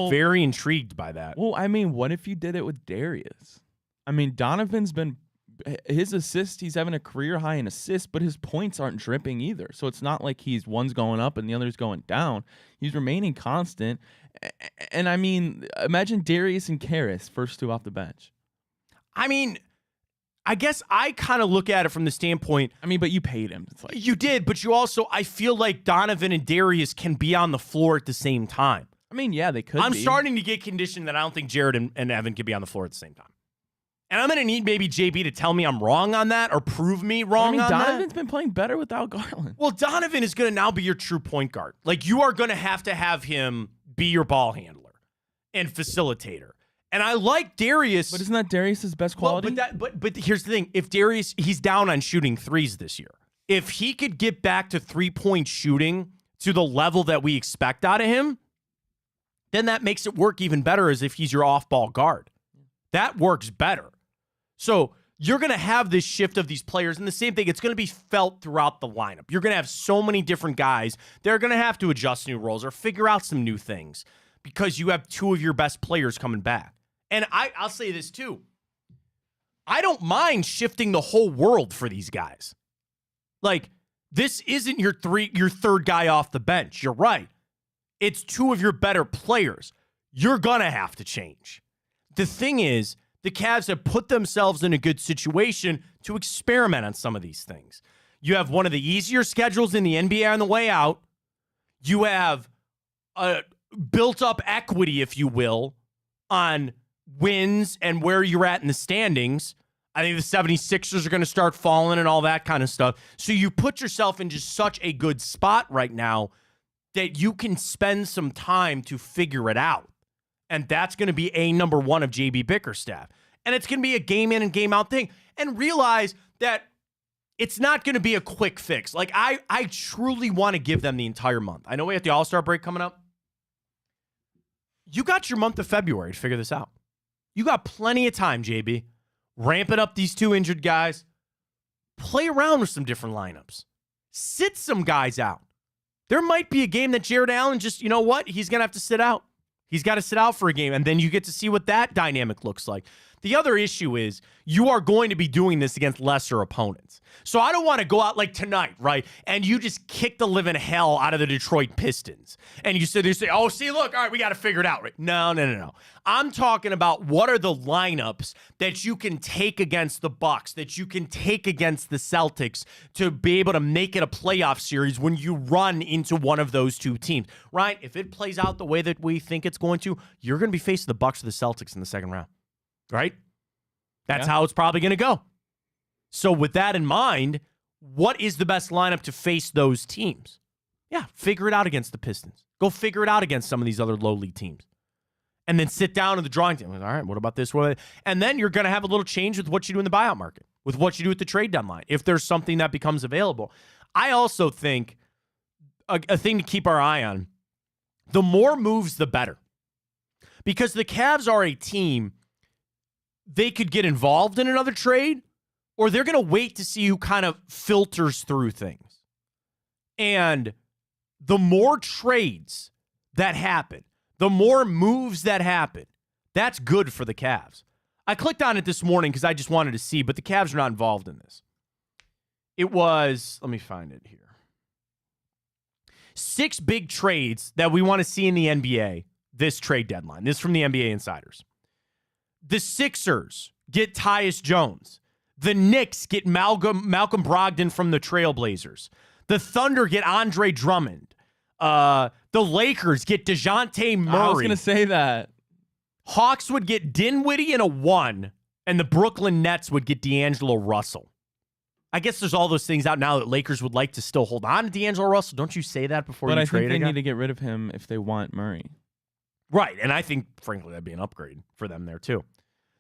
very intrigued by that. Well, I mean, what if you did it with Darius? I mean, Donovan's been his assists, he's having a career high in assists, but his points aren't dripping either. So it's not like one's going up and the other's going down. He's remaining constant. And I mean, imagine Darius and Karras, first two off the bench. I mean, I guess I kind of look at it from the standpoint. I mean, but you paid him. It's like, you did, but you also, I feel like Donovan and Darius can be on the floor at the same time. I mean, yeah, they could I'm be. starting to get conditioned that I don't think Jared and Evan could be on the floor at the same time. And I'm going to need maybe JB to tell me I'm wrong on that or prove me wrong on that. Donovan's been playing better without Garland. Well, Donovan is going to now be your true point guard. Like, you are going to have him be your ball handler and facilitator. And I like Darius. But isn't that Darius's best quality? But here's the thing. If Darius, he's down on shooting threes this year. If he could get back to three-point shooting to the level that we expect out of him, then that makes it work even better as if he's your off-ball guard. That works better. So you're going to have this shift of these players, and the same thing, it's going to be felt throughout the lineup. You're going to have so many different guys. They're going to have to adjust new roles or figure out some new things because you have two of your best players coming back. And I'll say this too. I don't mind shifting the whole world for these guys. Like, this isn't your third guy off the bench. You're right. It's two of your better players. You're going to have to change. The thing is, the Cavs have put themselves in a good situation to experiment on some of these things. You have one of the easier schedules in the NBA on the way out. You have a built-up equity, if you will, on wins and where you're at in the standings. I think the 76ers are going to start falling and all that kind of stuff. So you put yourself in just such a good spot right now that you can spend some time to figure it out. And that's going to be a number one of JB Bickerstaff. And it's going to be a game in and game out thing. And realize that it's not going to be a quick fix. Like, I truly want to give them the entire month. I know we have the All-Star break coming up. You got your month of February to figure this out. You got plenty of time, JB. Ramping up these two injured guys. Play around with some different lineups. Sit some guys out. There might be a game that Jared Allen just, you know what? He's going to have to sit out. He's got to sit out for a game, and then you get to see what that dynamic looks like. The other issue is you are going to be doing this against lesser opponents. So I don't want to go out like tonight, right? And you just kick the living hell out of the Detroit Pistons. And you sit there and say, oh, see, look, all right, we got to figure it out, right? No. I'm talking about what are the lineups that you can take against the Bucks, that you can take against the Celtics to be able to make it a playoff series when you run into one of those two teams, right? If it plays out the way that we think it's going to, you're going to be facing the Bucks or the Celtics in the second round. Right? That's how it's probably going to go. So with that in mind, what is the best lineup to face those teams? Yeah, figure it out against the Pistons. Go figure it out against some of these other low-league teams. And then sit down in the drawing table. All right, what about this? And then you're going to have a little change with what you do in the buyout market, with what you do at the trade deadline, if there's something that becomes available. I also think a thing to keep our eye on, the more moves, the better. Because the Cavs are a team, they could get involved in another trade, or they're going to wait to see who kind of filters through things. And the more trades that happen, the more moves that happen, that's good for the Cavs. I clicked on it this morning because I just wanted to see, but the Cavs are not involved in this. It was, let me find it here. 6 big trades that we want to see in the NBA this trade deadline. This is from the NBA Insiders. The Sixers get Tyus Jones. The Knicks get Malcolm Brogdon from the Trailblazers. The Thunder get Andre Drummond. The Lakers get DeJounte Murray. I was going to say that. Hawks would get Dinwiddie in a 1, and the Brooklyn Nets would get D'Angelo Russell. I guess there's all those things out now that Lakers would like to still hold on to D'Angelo Russell. Don't you say that before you trade him? But I think they need to get rid of him if they want Murray. Right, and I think, frankly, that'd be an upgrade for them there, too.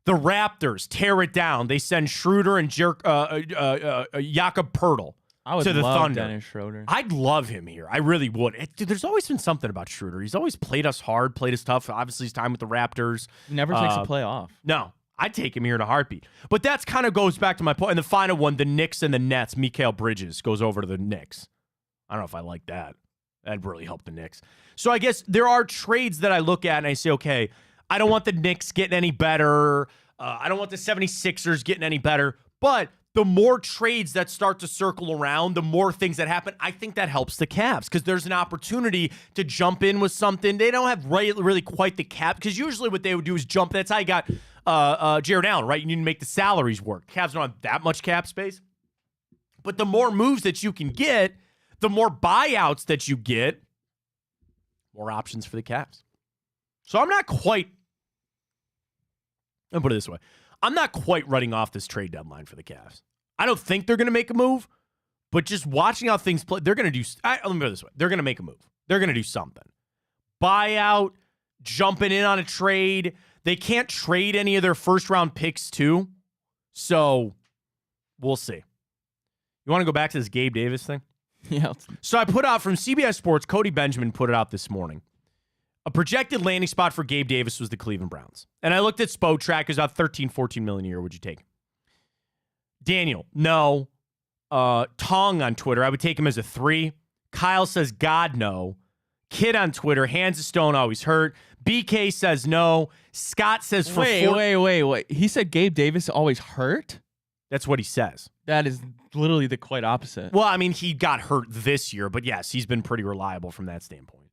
The Raptors tear it down. They send Schroeder and Jakob Poeltl to the Thunder. Dennis Schroeder. I'd love him here. I really would. Dude, there's always been something about Schroeder. He's always played us hard, played us tough. Obviously, his time with the Raptors. He never takes a play off. No, I'd take him here in a heartbeat. But that's kind of goes back to my point. And the final one, the Knicks and the Nets, Mikal Bridges goes over to the Knicks. I don't know if I like that. That'd really help the Knicks. So I guess there are trades that I look at and I say, okay, I don't want the Knicks getting any better. I don't want the 76ers getting any better. But the more trades that start to circle around, the more things that happen, I think that helps the Cavs because there's an opportunity to jump in with something. They don't have really quite the cap because usually what they would do is jump. That's how you got Jared Allen, right? You need to make the salaries work. Cavs don't have that much cap space. But the more moves that you can get, the more buyouts that you get, more options for the Cavs. So I'm not quite, I'll put it this way. I'm not quite running off this trade deadline for the Cavs. I don't think they're going to make a move, but just watching how things play, they're going to do, let me put it this way. They're going to make a move. They're going to do something. Buyout, jumping in on a trade. They can't trade any of their first-round picks, too. So we'll see. You want to go back to this Gabe Davis thing? Yeah. So I put out from CBS Sports, Cody Benjamin put it out this morning. A projected landing spot for Gabe Davis was the Cleveland Browns. And I looked at Spotrac, it's about $13-14 million a year. Would you take? Daniel, no. Tong on Twitter, I would take him as a 3. Kyle says, God, no. Kid on Twitter, hands of stone, always hurt. BK says no. Scott says for Wait. He said Gabe Davis always hurt? That's what he says. That is literally the quite opposite. Well, I mean, he got hurt this year, but yes, he's been pretty reliable from that standpoint.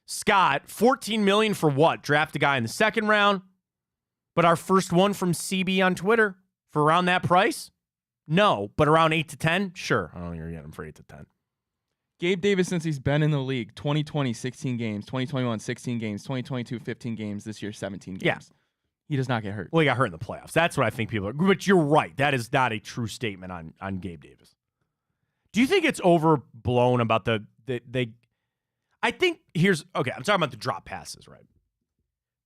Scott, $14 million for what? Draft a guy in the second round? But our first one from CB on Twitter for around that price? No, but around 8 to 10? Sure. I don't think you're getting him for 8 to 10. Gabe Davis, since he's been in the league, 2020, 16 games, 2021, 16 games, 2022, 15 games, this year, 17 games. Yeah. He does not get hurt. Well, he got hurt in the playoffs. That's what I think people are. But you're right. That is not a true statement on Gabe Davis. Do you think it's overblown about I think I'm talking about the drop passes, right?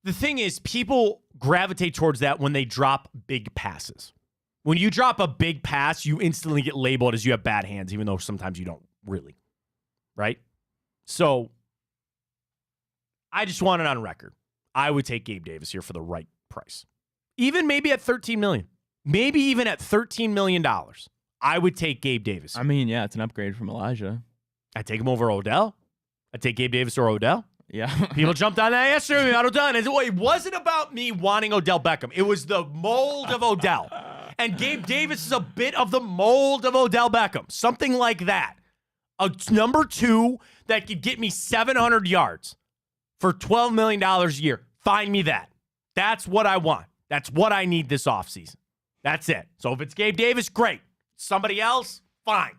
The thing is, people gravitate towards that when they drop big passes. When you drop a big pass, you instantly get labeled as you have bad hands, even though sometimes you don't really, right? So I just want it on record. I would take Gabe Davis here for the right price. Even maybe at $13 million. Maybe even at $13 million. I would take Gabe Davis. I mean, yeah, it's an upgrade from Elijah. I'd take him over Odell. I'd take Gabe Davis or Odell. Yeah. People jumped on that yesterday about Odell. And it wasn't about me wanting Odell Beckham. It was the mold of Odell. And Gabe Davis is a bit of the mold of Odell Beckham. Something like that. A number 2 that could get me 700 yards for $12 million a year. Find me that. That's what I want. That's what I need this offseason. That's it. So if it's Gabe Davis, great. Somebody else, fine.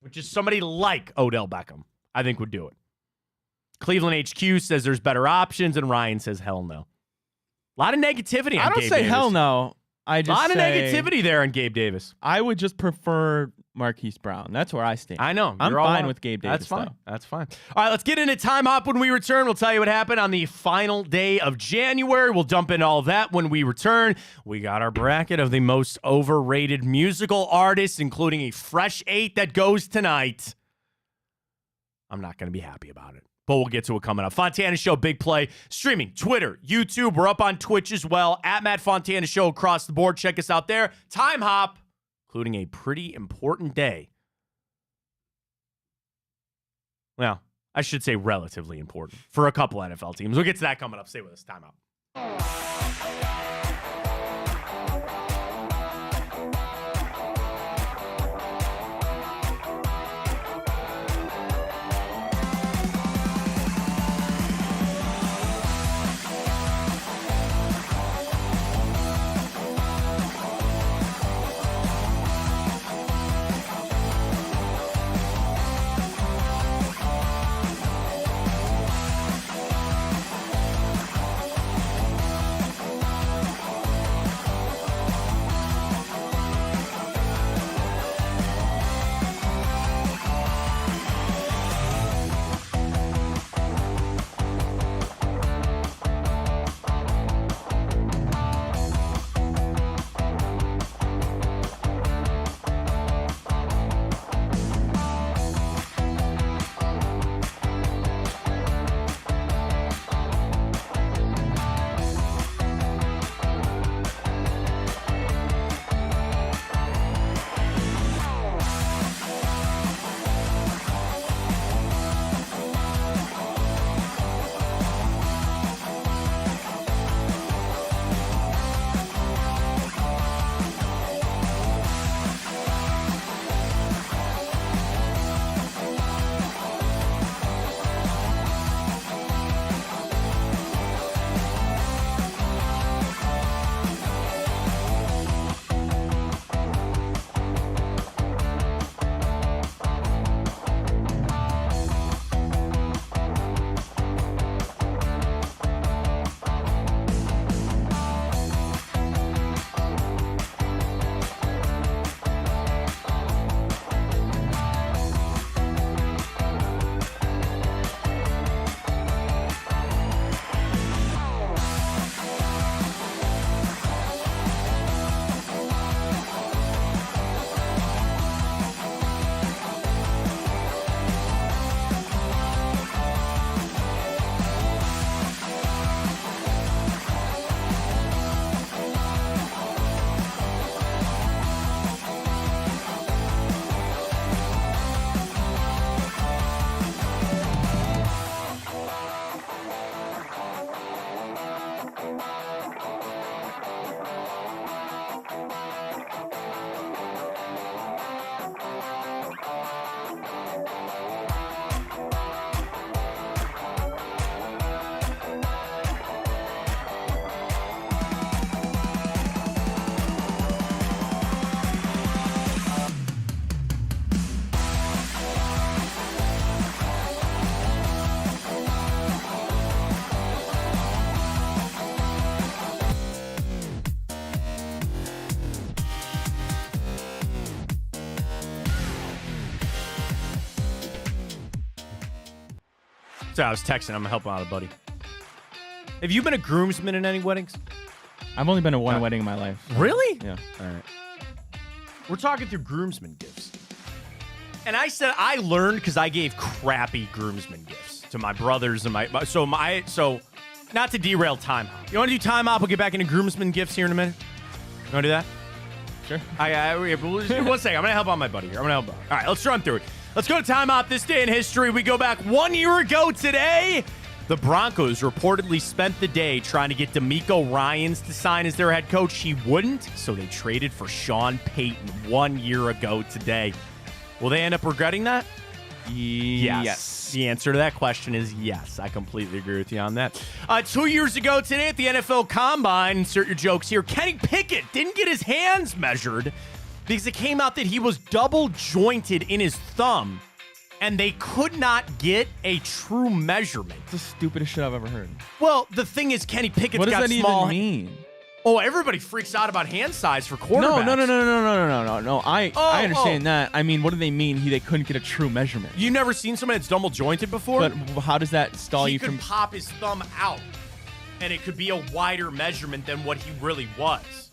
Which is somebody like Odell Beckham, I think would do it. Cleveland HQ says there's better options, and Ryan says hell no. A lot of negativity on I don't Gabe say Davis. hell no. I just a lot of say negativity there on Gabe Davis. I would just prefer Marquise Brown. That's where I stand. I know. I'm You're all fine on. with Gabe Davis. That's fine. Though. That's fine. All right, let's get into Time Hop when we return. We'll tell you what happened on the final day of January. We'll dump in all of that when we return. We got our bracket of the most overrated musical artists, including a fresh 8 that goes tonight. I'm not going to be happy about it, but we'll get to it coming up. Fontana Show, big play. Streaming, Twitter, YouTube. We're up on Twitch as well. At Matt Fontana Show across the board. Check us out there. Time Hop, including a pretty important day. Well, I should say relatively important for a couple NFL teams. We'll get to that coming up. Stay with us. Time Hop. So I was texting. I'm helping out a buddy. Have you been a groomsman in any weddings? I've only been to one wedding in my life. Really? Yeah. All right. We're talking through groomsmen gifts. And I said I learned because I gave crappy groomsmen gifts to my brothers and so not to derail time hop. You want to do time hop? We'll get back into groomsmen gifts here in a minute. You want to do that? Sure. One second. I'm going to help out my buddy here. All right, let's run through it. Let's go to time hop. This day in history. We go back 1 year ago today. The Broncos reportedly spent the day trying to get DeMeco Ryans to sign as their head coach. He wouldn't, so they traded for Sean Payton 1 year ago today. Will they end up regretting that? Yes. The answer to that question is yes. I completely agree with you on that. 2 years ago today at the NFL Combine, insert your jokes here, Kenny Pickett didn't get his hands measured because it came out that he was double jointed in his thumb, and they could not get a true measurement. It's the stupidest shit I've ever heard. Well, the thing is, Kenny Pickett's What does got that small. even mean? Oh, everybody freaks out about hand size for quarterbacks. No. I understand that. I mean, what do they mean? They couldn't get a true measurement. You never seen somebody that's double jointed before? But how does that stall He you could from? pop his thumb out, and it could be a wider measurement than what he really was.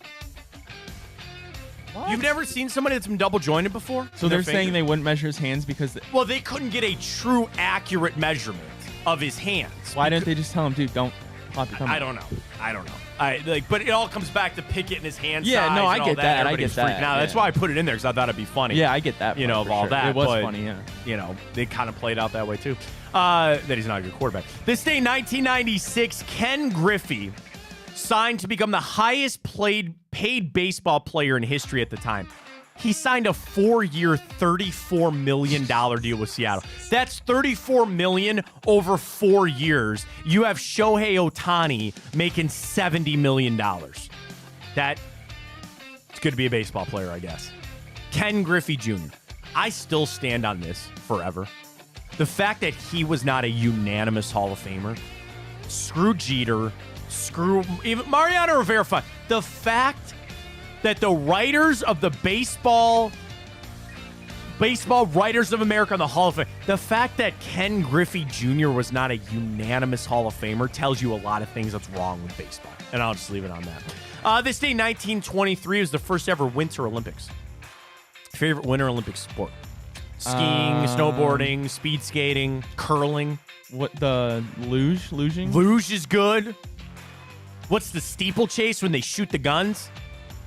What? You've never seen somebody that's been double jointed before? So they're saying they wouldn't measure his hands because. Well, they couldn't get a true, accurate measurement of his hands. Why didn't they just tell him, dude, don't pop your thumb out? I don't know. But it all comes back to Pickett and his hand size. Yeah, no, I and all get that. I Everybody's get that, freaking out. That's yeah. why I put it in there, because I thought it'd be funny. Yeah, I get that. You know, of for all sure. that. It was but, funny, yeah. You know, they kind of played out that way, too. That he's not a good quarterback. This day, 1996, Ken Griffey signed to become the highest paid baseball player in history at the time. He signed a 4-year, $34 million deal with Seattle. That's $34 million over 4 years. You have Shohei Ohtani making $70 million. It's good to be a baseball player, I guess. Ken Griffey Jr. I still stand on this forever. The fact that he was not a unanimous Hall of Famer, screw Jeter, screw even Mariano Rivera. Fine. The fact that the writers of the baseball writers of America in the Hall of Fame, the fact that Ken Griffey Jr. was not a unanimous Hall of Famer tells you a lot of things that's wrong with baseball. And I'll just leave it on that. This day, 1923, was the first ever Winter Olympics. Favorite Winter Olympic sport? Skiing, snowboarding, speed skating, curling. What, the luging? Luge is good. What's the steeplechase when they shoot the guns?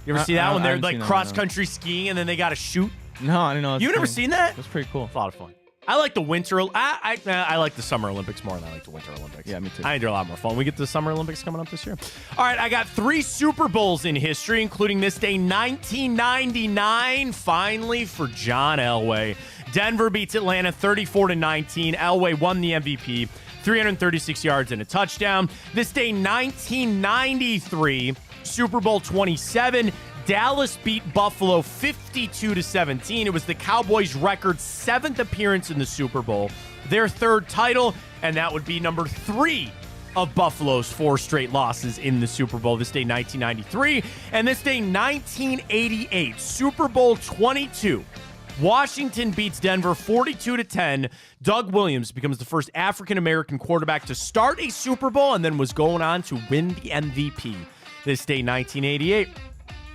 You ever see that one? They're like cross-country skiing and then they got to shoot. No, I didn't know. You've never seen that? That's pretty cool. It's a lot of fun. I like the winter. I like the Summer Olympics more than I like the Winter Olympics. Yeah, me too. I think they're a lot more fun. We get to the Summer Olympics coming up this year. All right, I got 3 Super Bowls in history, including this day, 1999. Finally for John Elway. Denver beats Atlanta 34-19. Elway won the MVP, 336 yards and a touchdown. This day, 1993, Super Bowl 27. Dallas beat Buffalo 52-17. It was the Cowboys' record 7th appearance in the Super Bowl, their 3rd title, and that would be number 3 of Buffalo's 4 straight losses in the Super Bowl. This day, 1993. And this day, 1988, Super Bowl 22. Washington beats Denver 42-10. Doug Williams becomes the first African-American quarterback to start a Super Bowl and then was going on to win the MVP. This day, 1988.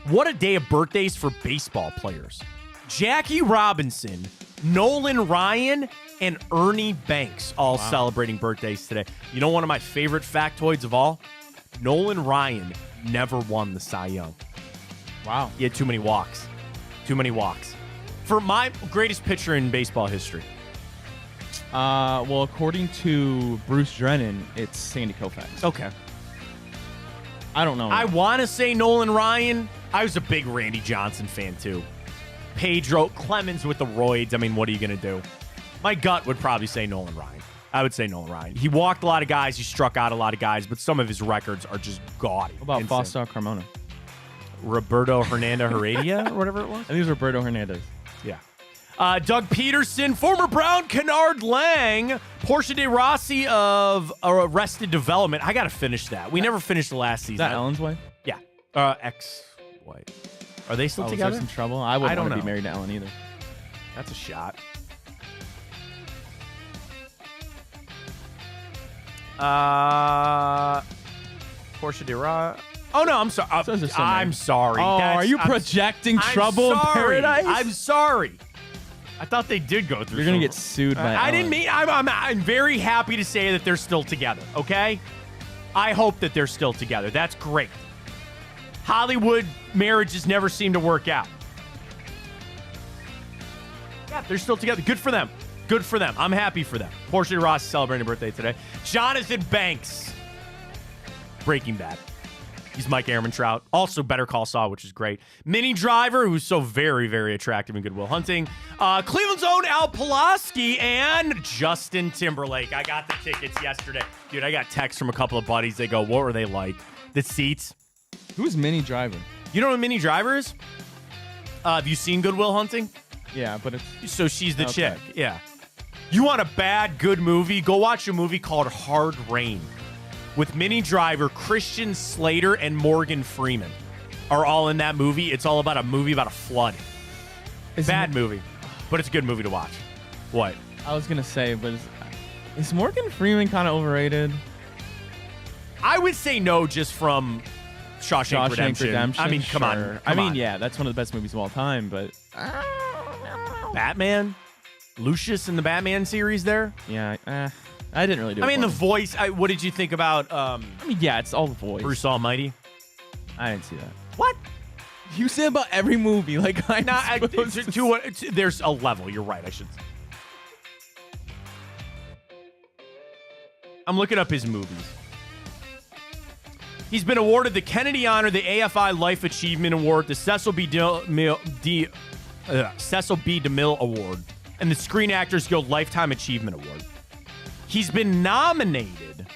What a day of birthdays for baseball players. Jackie Robinson, Nolan Ryan, and Ernie Banks all celebrating birthdays today. You know one of my favorite factoids of all? Nolan Ryan never won the Cy Young. Wow. He had too many walks. For my greatest pitcher in baseball history. Well, according to Bruce Drennan, it's Sandy Koufax. Okay. I don't know. I want to say Nolan Ryan. I was a big Randy Johnson fan, too. Pedro Clemens with the roids. I mean, what are you going to do? My gut would probably say Nolan Ryan. I would say Nolan Ryan. He walked a lot of guys. He struck out a lot of guys, but some of his records are just gaudy. What about Fausto Carmona? Roberto Hernando Heredia or whatever it was? I think it was Roberto Hernandez. Yeah. Doug Peterson, former Brown Kennard Lang, Portia de Rossi of Arrested Development. I got to finish that. We never finished the last season. Is that Ellen's wife? Yeah. Ex-wife. Are they still Was together? there some trouble? I wouldn't don't want to know. be married to Ellen either. That's a shot. Portia de Ra. Oh no, I'm sorry. I'm sorry. Oh, are you projecting trouble in paradise? I'm sorry. I thought they did go through. You're gonna get sued by. I didn't mean. I'm very happy to say that they're still together. Okay. I hope that they're still together. That's great. Hollywood marriages never seem to work out. Yeah, they're still together. Good for them. Good for them. I'm happy for them. Portia de Ross is celebrating a birthday today. Jonathan Banks. Breaking Bad. He's Mike Ehrmantraut. Also Better Call Saul, which is great. Minnie Driver, who's so very, very attractive in Good Will Hunting. Cleveland's own Al Pulaski and Justin Timberlake. I got the tickets yesterday. Dude, I got texts from a couple of buddies. They go, what were they like? The seats. Who's Minnie Driver? You know what Minnie Driver is? Have you seen Good Will Hunting? Yeah, but it's... So she's the chick. Yeah. You want a bad, good movie? Go watch a movie called Hard Rain. With Minnie Driver, Christian Slater, and Morgan Freeman are all in that movie. It's all about a movie about a flood. Bad movie, but it's a good movie to watch. What? I was going to say, but is Morgan Freeman kind of overrated? I would say no, just from Shawshank Redemption. I mean, come on. I mean, yeah, that's one of the best movies of all time, but... Batman? Lucius in the Batman series there? Yeah, I didn't really do it. I mean, for the me. voice. What did you think about I mean, yeah, it's all the voice. Bruce Almighty? I didn't see that. What? You say about every movie. Like, There's a level. You're right. I should. I'm looking up his movies. He's been awarded the Kennedy Honor, the AFI Life Achievement Award, the Cecil B. DeMille Award, and the Screen Actors Guild Lifetime Achievement Award. He's been nominated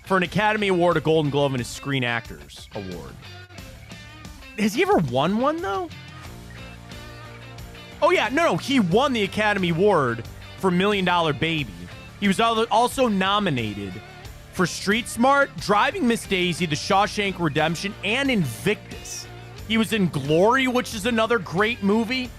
for an Academy Award, a Golden Globe, and a Screen Actors Award. Has he ever won one, though? Oh, yeah. No. He won the Academy Award for $1 Million Baby. He was also nominated for Street Smart, Driving Miss Daisy, The Shawshank Redemption, and Invictus. He was in Glory, which is another great movie.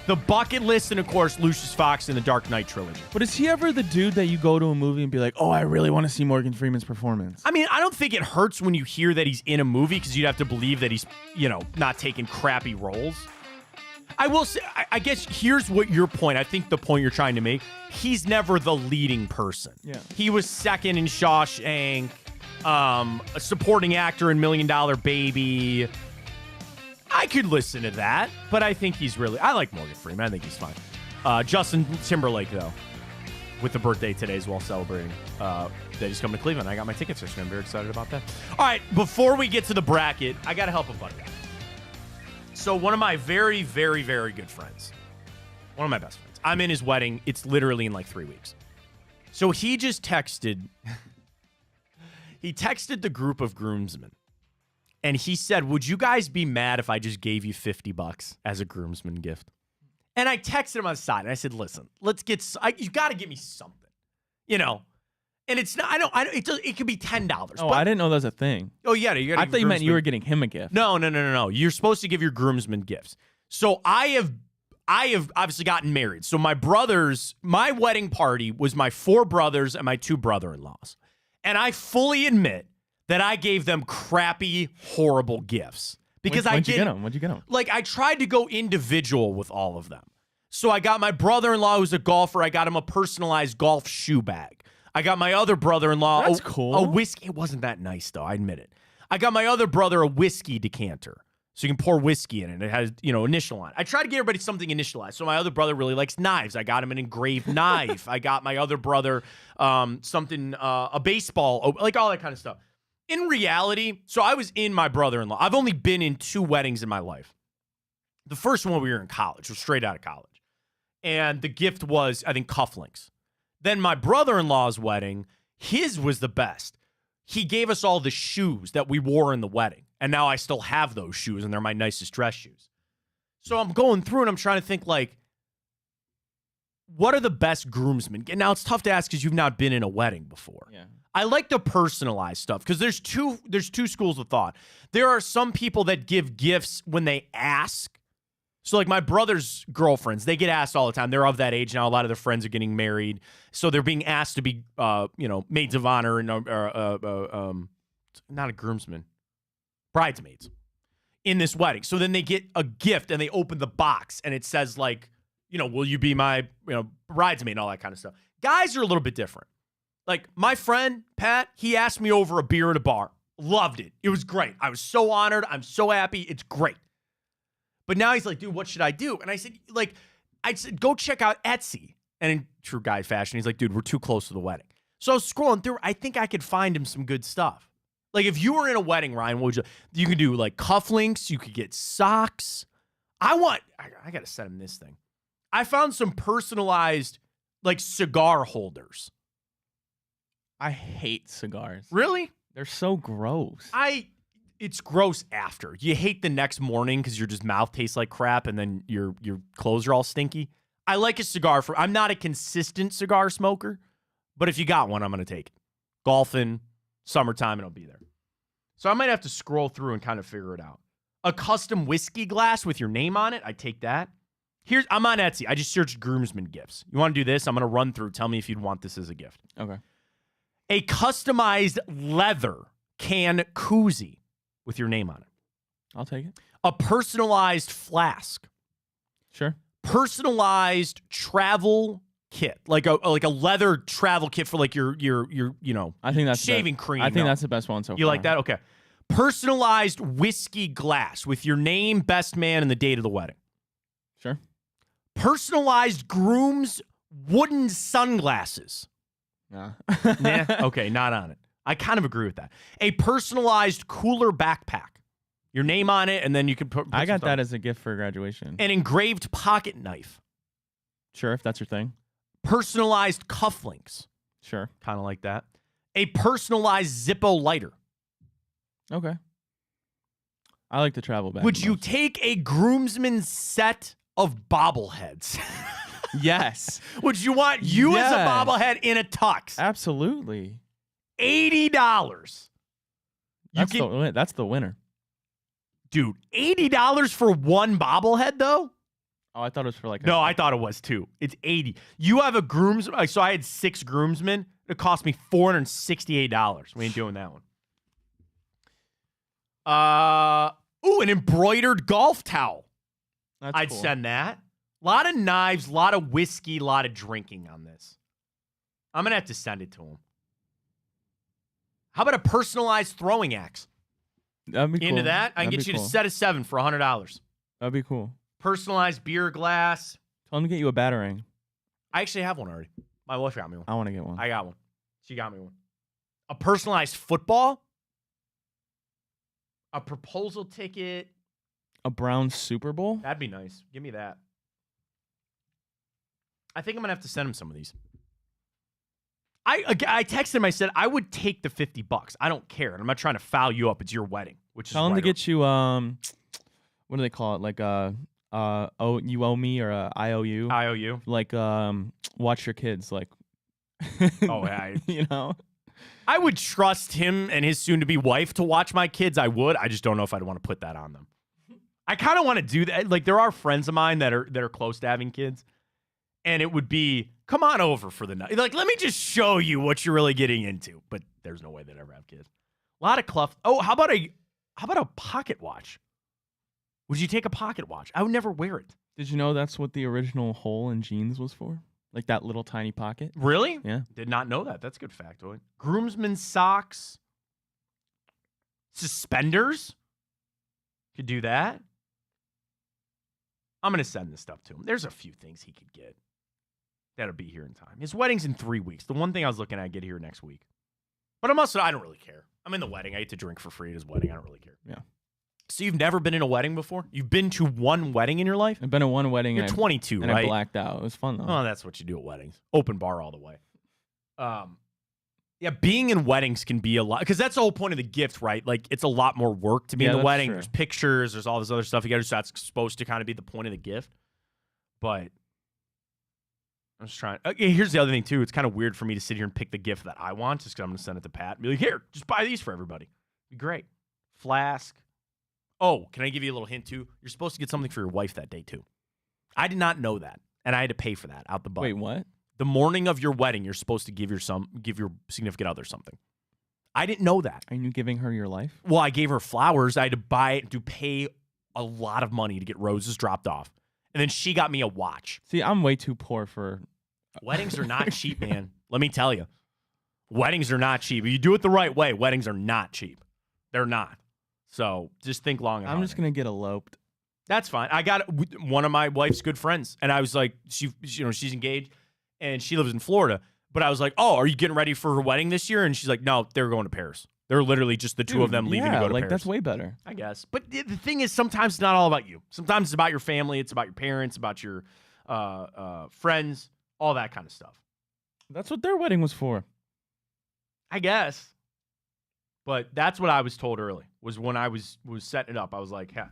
The Bucket List, and of course, Lucius Fox in the Dark Knight trilogy. But is he ever the dude that you go to a movie and be like, oh, I really want to see Morgan Freeman's performance? I mean, I don't think it hurts when you hear that he's in a movie because you'd have to believe that he's, not taking crappy roles. I will say, I guess here's what your point. I think the point you're trying to make, he's never the leading person. Yeah. He was second in Shawshank, a supporting actor in $1 Million Baby. I could listen to that, but I think I like Morgan Freeman. I think he's fine. Justin Timberlake, though, with the birthday today as well, celebrating. They just come to Cleveland. I got my tickets yesterday. I'm very excited about that. All right, before we get to the bracket, I got to help a buddy out. So one of my very, very, very good friends, one of my best friends, I'm in his wedding. It's literally in like 3 weeks. So he just texted, the group of groomsmen. And he said, would you guys be mad if I just gave you $50 as a groomsman gift? And I texted him on the side, and I said, listen, you got to give me something, And it's not, it could be $10. Oh, I didn't know that was a thing. Oh, yeah. I thought you meant you were getting him a gift. No. You're supposed to give your groomsmen gifts. So I have obviously gotten married. So my wedding party was my 4 brothers and my 2 brother-in-laws. And I fully admit that I gave them crappy, horrible gifts. Because When'd you get them? Like, I tried to go individual with all of them. So I got my brother-in-law, who's a golfer, I got him a personalized golf shoe bag. I got my other brother-in-law That's cool. a whiskey. It wasn't that nice, though. I admit it. I got my other brother a whiskey decanter. So you can pour whiskey in it. It has, initial on it. I try to get everybody something initialized. So my other brother really likes knives. I got him an engraved knife. I got my other brother a baseball, like all that kind of stuff. In reality, so I was in my brother-in-law. I've only been in 2 weddings in my life. The first one we were in college, was straight out of college. And the gift was, I think, cufflinks. Then my brother-in-law's wedding, his was the best. He gave us all the shoes that we wore in the wedding. And now I still have those shoes, and they're my nicest dress shoes. So I'm going through, and I'm trying to think, like, what are the best groomsmen? And now it's tough to ask because you've not been in a wedding before. Yeah. I like to personalize stuff because there's two schools of thought. There are some people that give gifts when they ask So, like, my brother's girlfriends, they get asked all the time. They're of that age now. A lot of their friends are getting married. So they're being asked to be, maids of honor and, not a groomsman, bridesmaids in this wedding. So then they get a gift and they open the box and it says, like, will you be my, bridesmaid and all that kind of stuff. Guys are a little bit different. Like, my friend, Pat, he asked me over a beer at a bar. Loved it. It was great. I was so honored. I'm so happy. It's great. But now he's like, dude, what should I do? And I said, go check out Etsy. And in true guy fashion, he's like, dude, we're too close to the wedding. So I was scrolling through. I think I could find him some good stuff. Like, if you were in a wedding, Ryan, what would you could do, like, cufflinks. You could get socks. I got to send him this thing. I found some personalized, like, cigar holders. I hate cigars. Really? They're so gross. It's gross after. You hate the next morning because your just mouth tastes like crap and then your clothes are all stinky. I like a cigar I'm not a consistent cigar smoker, but if you got one, I'm going to take it. Golfing, summertime, and I'll be there. So I might have to scroll through and kind of figure it out. A custom whiskey glass with your name on it, I take that. I'm on Etsy. I just searched groomsmen gifts. You want to do this? I'm going to run through. Tell me if you'd want this as a gift. Okay. A customized leather can koozie with your name on it. I'll take it. A personalized flask. Sure. Personalized travel kit, like a leather travel kit for like your I think that's shaving cream. I think that's the best one so far. You like that? Okay. Personalized whiskey glass with your name, best man, and the date of the wedding. Sure. Personalized groom's wooden sunglasses. Nah. Nah. Okay, not on it. I kind of agree with that. A personalized cooler backpack. Your name on it, and then you can put I got some that stuff. as a gift for graduation. An engraved pocket knife. Sure, if that's your thing. Personalized cufflinks. Sure. Kind of like that. A personalized Zippo lighter. Okay. I like to travel back. Would you take a groomsman set of bobbleheads? Yes. Would you want you as a Yes. bobblehead in a tux? Absolutely. $80. That's the winner. Dude, $80 for one bobblehead, though? Oh, I thought it was for like No, I thought it was too. It's $80. You have a groomsman. So I had 6 groomsmen. It cost me $468. We ain't doing that one. An embroidered golf towel. I'd cool. send that. A lot of knives, a lot of whiskey, a lot of drinking on this. I'm going to have to send it to him. How about a personalized throwing axe? That'd be cool. Into that? I can get you to set a 7 for $100. That'd be cool. Personalized beer glass. Tell him to get you a batarang. I actually have one already. My wife got me one. I want to get one. I got one. She got me one. A personalized football. A proposal ticket. A brown Super Bowl? That'd be nice. Give me that. I think I'm going to have to send him some of these. I texted him. I said, I would take the $50. I don't care. And I'm not trying to foul you up. It's your wedding. Which Tell is him to right get you, what do they call it? Like, you owe me or IOU? IOU. Like, watch your kids. Like, Oh, yeah. you know? I would trust him and his soon-to-be wife to watch my kids. I would. I just don't know if I'd want to put that on them. I kind of want to do that. Like, there are friends of mine that are close to having kids, and it would be, come on over for the night. Like, let me just show you what you're really getting into. But there's no way they'd ever have kids. A lot of cluff. Oh, how about a pocket watch? Would you take a pocket watch? I would never wear it. Did you know that's what the original hole in jeans was for? Like that little tiny pocket? Really? Yeah. Did not know that. That's a good factoid. Groomsmen socks. Suspenders. Could do that. I'm going to send this stuff to him. There's a few things he could get that'll be here in time. His wedding's in 3 weeks. The one thing I was looking at get here next week. But I don't really care. I'm in the wedding. I get to drink for free at his wedding. I don't really care. Yeah. So you've never been in a wedding before? You've been to one wedding in your life? I've been to one wedding. You're and 22, and right? I blacked out. It was fun, though. Oh, that's what you do at weddings. Open bar all the way. Yeah, being in weddings can be a lot, because that's the whole point of the gift, right? Like, it's a lot more work to be in the that's wedding. true. There's pictures, there's all this other stuff you got to do. So that's supposed to kind of be the point of the gift. But I'm just trying. Okay, here's the other thing, too. It's kind of weird for me to sit here and pick the gift that I want, just because I'm going to send it to Pat and be like, here, just buy these for everybody. Be great. Flask. Oh, can I give you a little hint too? You're supposed to get something for your wife that day too. I did not know that, and I had to pay for that out the butt. Wait, what? The morning of your wedding, you're supposed to give your significant other something. I didn't know that. Are you giving her your life? Well, I gave her flowers. I had to pay a lot of money to get roses dropped off. And then she got me a watch. See, I'm way too poor for... Weddings are not cheap, man. Let me tell you. Weddings are not cheap. If you do it the right way, weddings are not cheap. They're not. So just think long and hard. I'm just going to get eloped. That's fine. I got one of my wife's good friends. And I was like, she's engaged and she lives in Florida. But I was like, oh, are you getting ready for her wedding this year? And she's like, no, they're going to Paris. They're literally just the two of them leaving to go to Paris. That's way better. I guess. But the thing is, sometimes it's not all about you. Sometimes it's about your family. It's about your parents, about your friends, all that kind of stuff. That's what their wedding was for. I guess. But that's what I was told early, was when I was setting it up. I was like, yeah,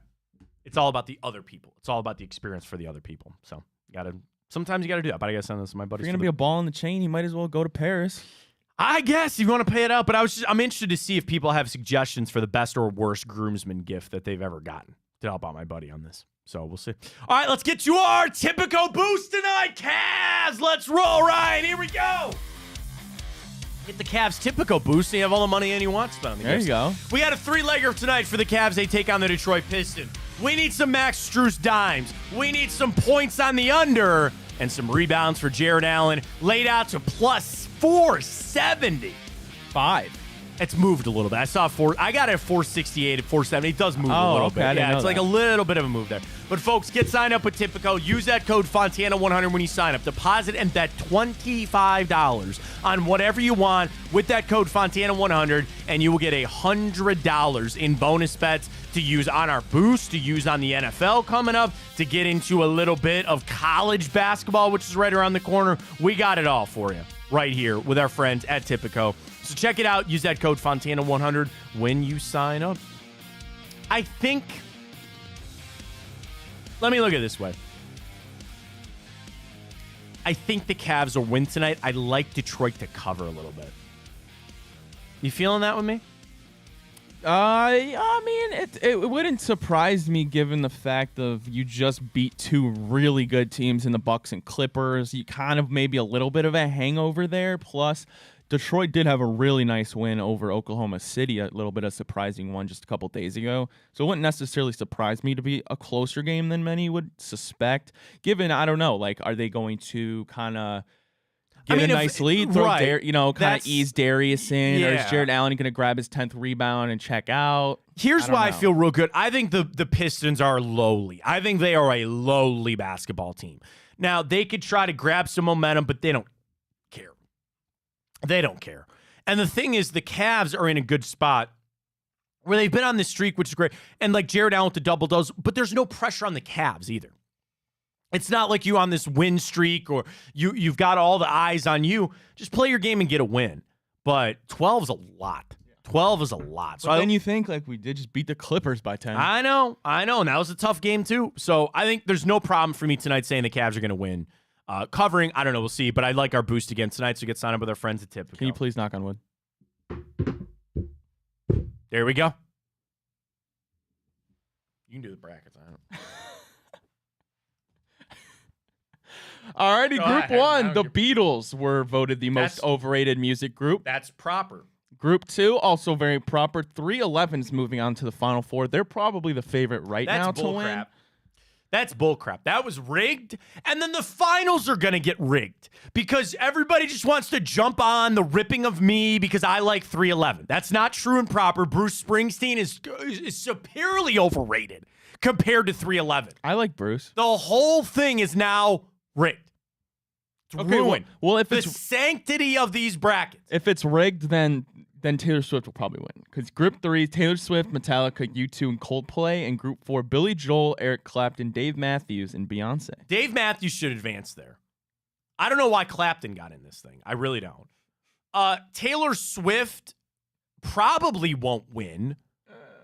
it's all about the other people. It's all about the experience for the other people. So sometimes you got to do that. But I guess this is my buddy. If you're going to be a ball in the chain, you might as well go to Paris. I guess you want to pay it out, but I'm interested to see if people have suggestions for the best or worst groomsman gift that they've ever gotten to help out my buddy on this. So we'll see. All right, let's get to our typical boost tonight, Cavs. Let's roll, Ryan. Here we go. Get the Cavs typical boost, and you have all the money anyone wants to spend on the There gifts. you go. We got a three-legger tonight for the Cavs. They take on the Detroit Pistons. We need some Max Strus dimes. We need some points on the under and some rebounds for Jared Allen. Laid out to plus 475. It's moved a little bit. I got it at 468 at 470. It does move a little bit. Yeah, it's like a little bit of a move there. But folks, get signed up with Tipico. Use that code Fontana100 when you sign up. Deposit and bet $25 on whatever you want with that code Fontana100, and you will get $100 in bonus bets to use on our boost, to use on the NFL coming up, to get into a little bit of college basketball, which is right around the corner. We got it all for you right here with our friends at Tipico. So check it out. Use that code Fontana100 when you sign up. I think, let me look at it this way. I think the Cavs will win tonight. I like Detroit to cover a little bit. You feeling that with me? I mean, it wouldn't surprise me given the fact of you just beat two really good teams in the Bucks and Clippers. You kind of maybe a little bit of a hangover there. Plus, Detroit did have a really nice win over Oklahoma City, a little bit of a surprising one just a couple days ago. So it wouldn't necessarily surprise me to be a closer game than many would suspect. Given, I don't know, like, are they going to kind of get a nice lead, throw kind of ease Darius in, or is Jared Allen going to grab his 10th rebound and check out? Here's why I feel real good. I think the Pistons are lowly. I think they are a lowly basketball team. Now, they could try to grab some momentum, but they don't care. They don't care. And the thing is, the Cavs are in a good spot where they've been on this streak, which is great. And like Jared Allen with the double does, but there's no pressure on the Cavs either. It's not like you on this win streak or you've got all the eyes on you. Just play your game and get a win. But 12 is a lot. 12 is a lot. So then you think, like, we did just beat the Clippers by 10. I know. And that was a tough game, too. So I think there's no problem for me tonight saying the Cavs are going to win. Covering, I don't know. We'll see. But I like our boost again tonight, so get signed up with our friends at Tipico. Can you please knock on wood? There we go. You can do the brackets. I don't know. Alrighty, Group 1. The Beatles were voted the most overrated music group. That's proper. Group 2, also very proper. 311's moving on to the Final Four. They're probably the favorite now to win. That's bullcrap. That was rigged. And then the finals are going to get rigged because everybody just wants to jump on the ripping of me because I like 311. That's not true and proper. Bruce Springsteen is superiorly overrated compared to 311. I like Bruce. The whole thing is now rigged. It's ruined. Well, if the it's sanctity of these brackets. If it's rigged, then Taylor Swift will probably win. Because Group 3, Taylor Swift, Metallica, U2, and Coldplay. And Group 4, Billy Joel, Eric Clapton, Dave Matthews, and Beyonce. Dave Matthews should advance there. I don't know why Clapton got in this thing. I really don't. Taylor Swift probably won't win.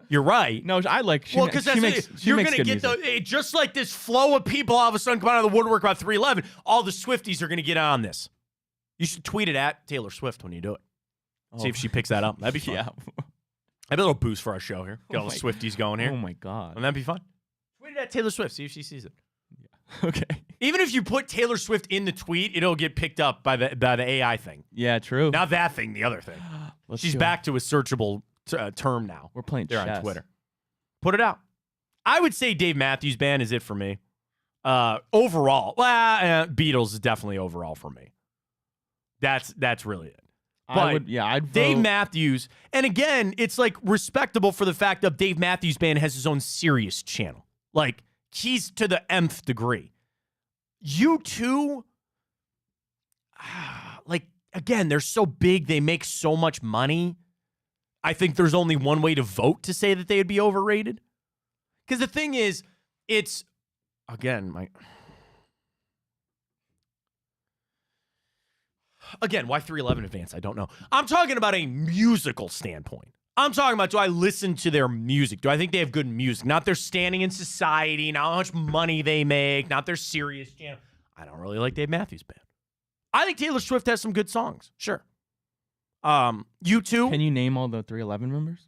You're right. No, I like. You're going to get just like this flow of people all of a sudden come out of the woodwork about 311. All the Swifties are going to get on this. You should tweet it at Taylor Swift when you do it. See if she picks that up. That'd be fun. Yeah. Have a little boost for our show here. Get all the Swifties going here. Oh my God. Wouldn't that be fun? Tweet it at Taylor Swift. See if she sees it. Okay. Even if you put Taylor Swift in the tweet, it'll get picked up by the AI thing. Yeah, true. Not that thing, the other thing. She's back to a searchable term now. We're playing there chess. on Twitter. Put it out. I would say Dave Matthews Band is it for me. Overall, Beatles is definitely overall for me. That's really it. But I'd vote. Dave Matthews, and again, it's like respectable for the fact that Dave Matthews Band has his own Sirius channel. Like, he's to the nth degree. U2, like, again, they're so big, they make so much money. I think there's only one way to vote to say that they would be overrated. Because the thing is, it's, again, why 311 Advance? I don't know. I'm talking about a musical standpoint. I'm talking about, do I listen to their music? Do I think they have good music? Not their standing in society, not how much money they make, not their serious channel. I don't really like Dave Matthews Band. I think Taylor Swift has some good songs. Sure. U2. Can you name all the 311 members?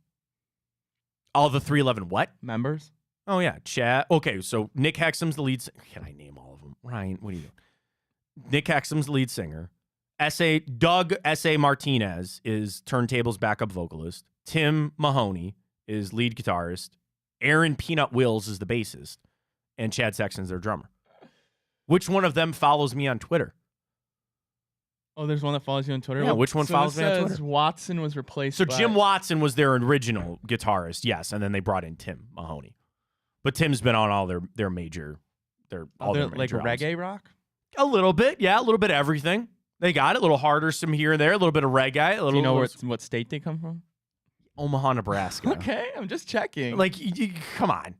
All the 311 what? Members? Oh, yeah. Chad. Okay, so Nick Hexum's the lead singer. Can I name all of them? Ryan, what are you doing? Nick Hexum's the lead singer. Doug S.A. Martinez is Turntable's backup vocalist. Tim Mahoney is lead guitarist. Aaron Peanut Wills is the bassist. And Chad Sexton's their drummer. Which one of them follows me on Twitter? Oh, there's one that follows you on Twitter? Yeah, which one follows me on Twitter? Watson was replaced So by... Jim Watson was their original guitarist, yes, and then they brought in Tim Mahoney. But Tim's been on all their major... all their like major albums. reggae rock? A little bit, yeah, a little bit of everything. They got it, a little harder some here and there, a little bit of reggae. Do you know what state they come from? Omaha, Nebraska. Okay, I'm just checking. Like, come on.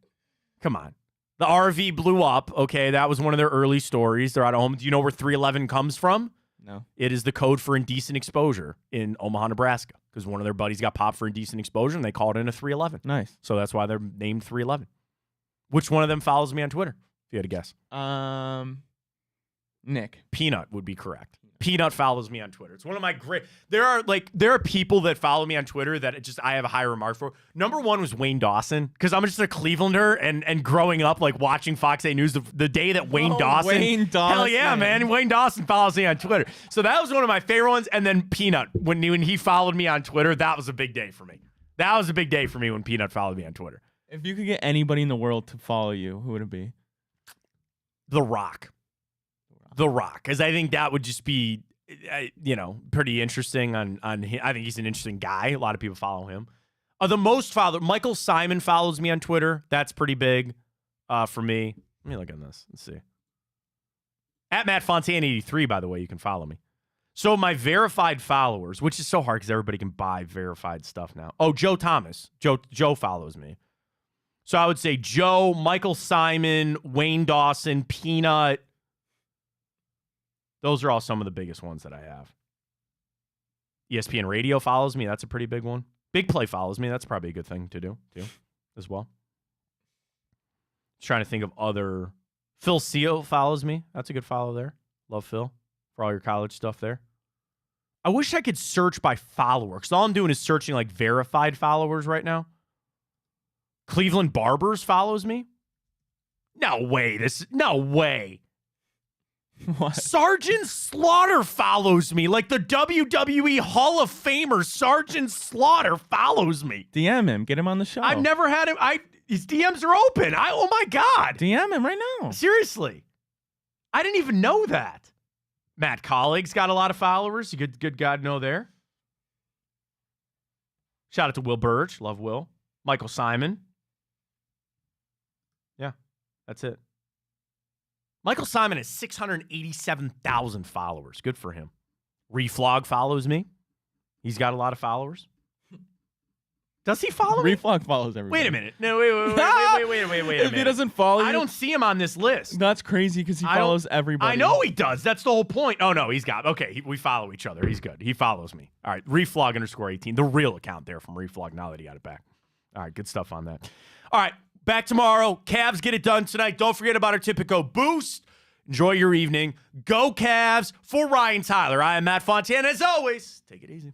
The RV blew up. Okay, that was one of their early stories. They're out of home. Do you know where 311 comes from? No. It is the code for indecent exposure in Omaha, Nebraska, because one of their buddies got popped for indecent exposure, and they called in a 311. Nice. So that's why they're named 311. Which one of them follows me on Twitter, if you had to guess? Nick. Peanut would be correct. Peanut follows me on Twitter. It's one of my great... There are people that follow me on Twitter that I have a high remark for. Number one was Wayne Dawson, because I'm just a Clevelander and growing up, like, watching Fox 8 News the day that Wayne Dawson... Hell yeah, man. Wayne Dawson follows me on Twitter. So that was one of my favorite ones. And then Peanut, when he followed me on Twitter, that was a big day for me. That was a big day for me when Peanut followed me on Twitter. If you could get anybody in the world to follow you, who would it be? The Rock. Because I think that would just be, pretty interesting on him. I think he's an interesting guy. A lot of people follow him. The most followed, Michael Simon follows me on Twitter. That's pretty big for me. Let me look at this. Let's see. At Matt Fontana 83, by the way, you can follow me. So my verified followers, which is so hard because everybody can buy verified stuff now. Oh, Joe Thomas. Joe follows me. So I would say Joe, Michael Simon, Wayne Dawson, Peanut. Those are all some of the biggest ones that I have. ESPN Radio follows me. That's a pretty big one. Big Play follows me. That's probably a good thing to do, too, as well. Just trying to think of other... Phil Seal follows me. That's a good follow there. Love Phil for all your college stuff there. I wish I could search by follower, because all I'm doing is searching, like, verified followers right now. Cleveland Barbers follows me. No way. No way. What? Sergeant Slaughter follows me. Like the WWE Hall of Famer Sergeant Slaughter follows me. DM him. Get him on the show. I've never had him. His DMs are open. Oh my God. DM him right now. Seriously. I didn't even know that. Matt Colleague's got a lot of followers. You good God know there. Shout out to Will Burge. Love Will. Michael Simon. Yeah, that's it. Michael Simon has 687,000 followers. Good for him. Reflog follows me. He's got a lot of followers. Does he follow me? Reflog follows everybody. Wait a minute. No, wait a minute. If he doesn't follow you, I don't see him on this list. That's crazy because he follows everybody. I know he does. That's the whole point. Oh, no, he's got... Okay, we follow each other. He's good. He follows me. All right, Reflog_18. The real account there from Reflog now that he got it back. All right, good stuff on that. All right. Back tomorrow. Cavs get it done tonight. Don't forget about our Tipico boost. Enjoy your evening. Go Cavs. For Ryan Tyler, I am Matt Fontana. As always, take it easy.